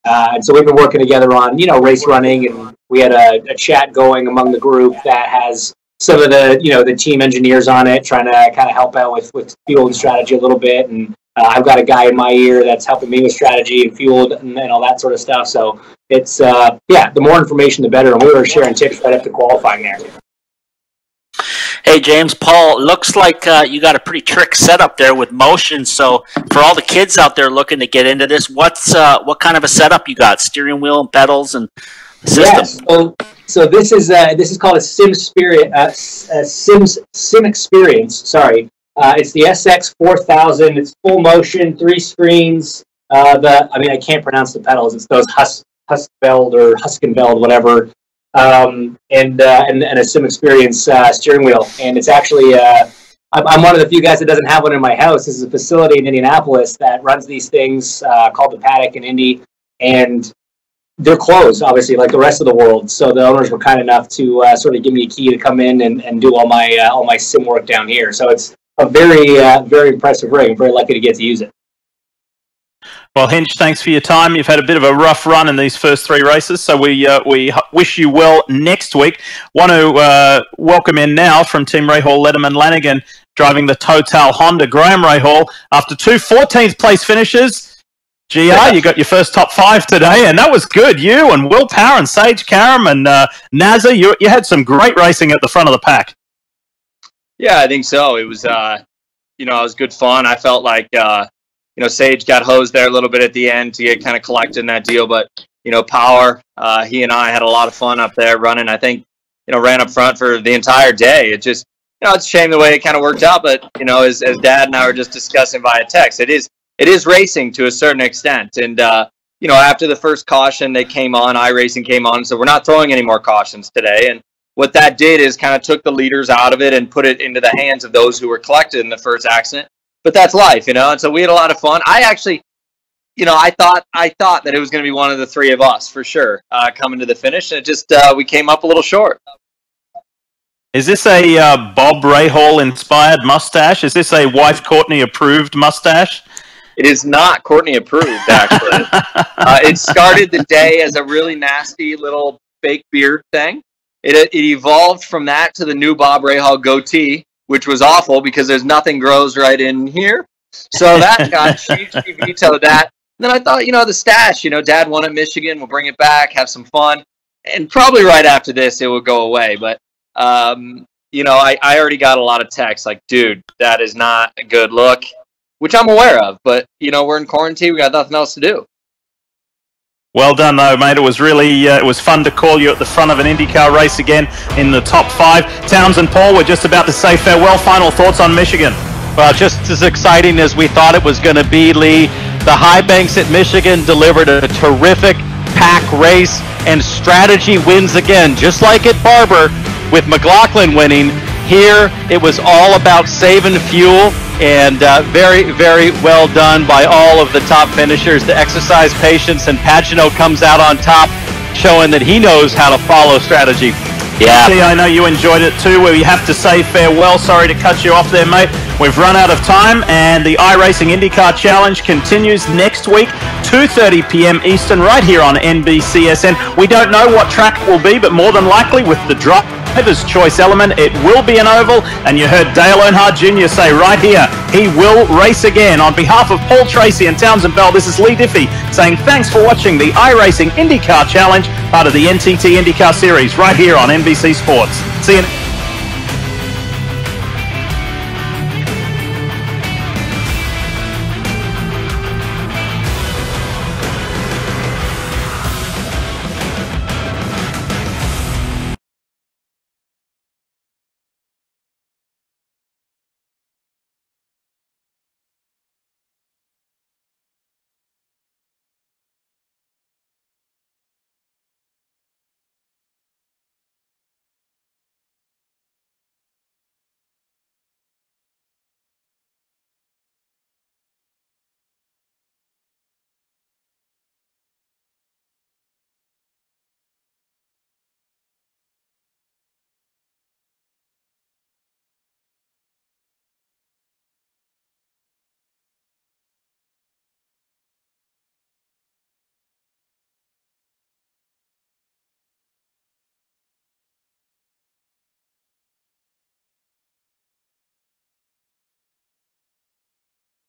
And so we've been working together on race running, and we had a chat going among the group that has some of the team engineers on it, trying to kind of help out with fuel and strategy a little bit. And I've got a guy in my ear that's helping me with strategy and fuel and all that sort of stuff. So it's, the more information, the better. And we were sharing tips right after qualifying there. Hey, James, Paul, looks like you got a pretty trick setup there with motion. So for all the kids out there looking to get into this, what kind of a setup you got? Steering wheel and pedals and system? Yeah, so this is called a Sim Experience. Sorry, it's the SX 4000. It's full motion, 3 screens. I can't pronounce the pedals. It's those Huskenveld or Huskenveld, whatever. And a Sim Experience steering wheel. And it's actually, I'm one of the few guys that doesn't have one in my house. This is a facility in Indianapolis that runs these things called the Paddock in Indy. And they're closed, obviously, like the rest of the world. So the owners were kind enough to sort of give me a key to come in and do all my sim work down here. So it's a very, very impressive rig. I'm very lucky to get to use it. Well, Hinch, thanks for your time. You've had a bit of a rough run in these first 3 races, so we wish you well next week. Want to welcome in now from Team Rahal, Letterman Lanigan, driving the Total Honda, Graham Rahal. After 2 14th place finishes, GR, you got your first top 5 today, and that was good. You and Will Power and Sage Karam and Nasr, you had some great racing at the front of the pack. Yeah, I think so. It was, it was good fun. I felt like, Sage got hosed there a little bit at the end to get kind of collected in that deal, but, Power, he and I had a lot of fun up there running. I think, ran up front for the entire day. It just, it's a shame the way it kind of worked out, but, as Dad and I were just discussing via text, it is racing to a certain extent. And, after the first caution they came on, iRacing came on, so we're not throwing any more cautions today. And what that did is kind of took the leaders out of it and put it into the hands of those who were collected in the first accident. But that's life, and so we had a lot of fun. I actually, I thought that it was going to be one of the 3 of us for sure coming to the finish, and it just we came up a little short. Is this a Bob Rahal inspired mustache? Is this a wife Courtney approved mustache? It is not Courtney approved, actually. It started the day as a really nasty little fake beard thing. It evolved from that to the new Bob Rahal goatee, which was awful because there's nothing grows right in here. So that got she vetoed that. And then I thought, the stash, Dad won at Michigan, we'll bring it back, have some fun. And probably right after this, it will go away. But, I already got a lot of texts like, dude, that is not a good look, which I'm aware of. But, we're in quarantine. We got nothing else to do. Well done, though, mate. It was really it was fun to call you at the front of an IndyCar race again in the top 5. Towns and Paul, we're just about to say farewell. Final thoughts on Michigan? Well, just as exciting as we thought it was going to be, Lee. The high banks at Michigan delivered a terrific pack race, and strategy wins again, just like at Barber with McLaughlin winning. Here, it was all about saving fuel, and very, very well done by all of the top finishers to exercise patience, and Pagano comes out on top, showing that he knows how to follow strategy. Yeah. See, I know you enjoyed it too. We have to say farewell. Sorry to cut you off there, mate. We've run out of time, and the iRacing IndyCar Challenge continues next week, 2:30 p.m. Eastern, right here on NBCSN. We don't know what track it will be, but more than likely with the driver's choice element, it will be an oval. And you heard Dale Earnhardt Jr. say right here, he will race again. On behalf of Paul Tracy and Townsend Bell, this is Lee Diffie saying thanks for watching the iRacing IndyCar Challenge, part of the NTT IndyCar Series, right here on NBC Sports. See you.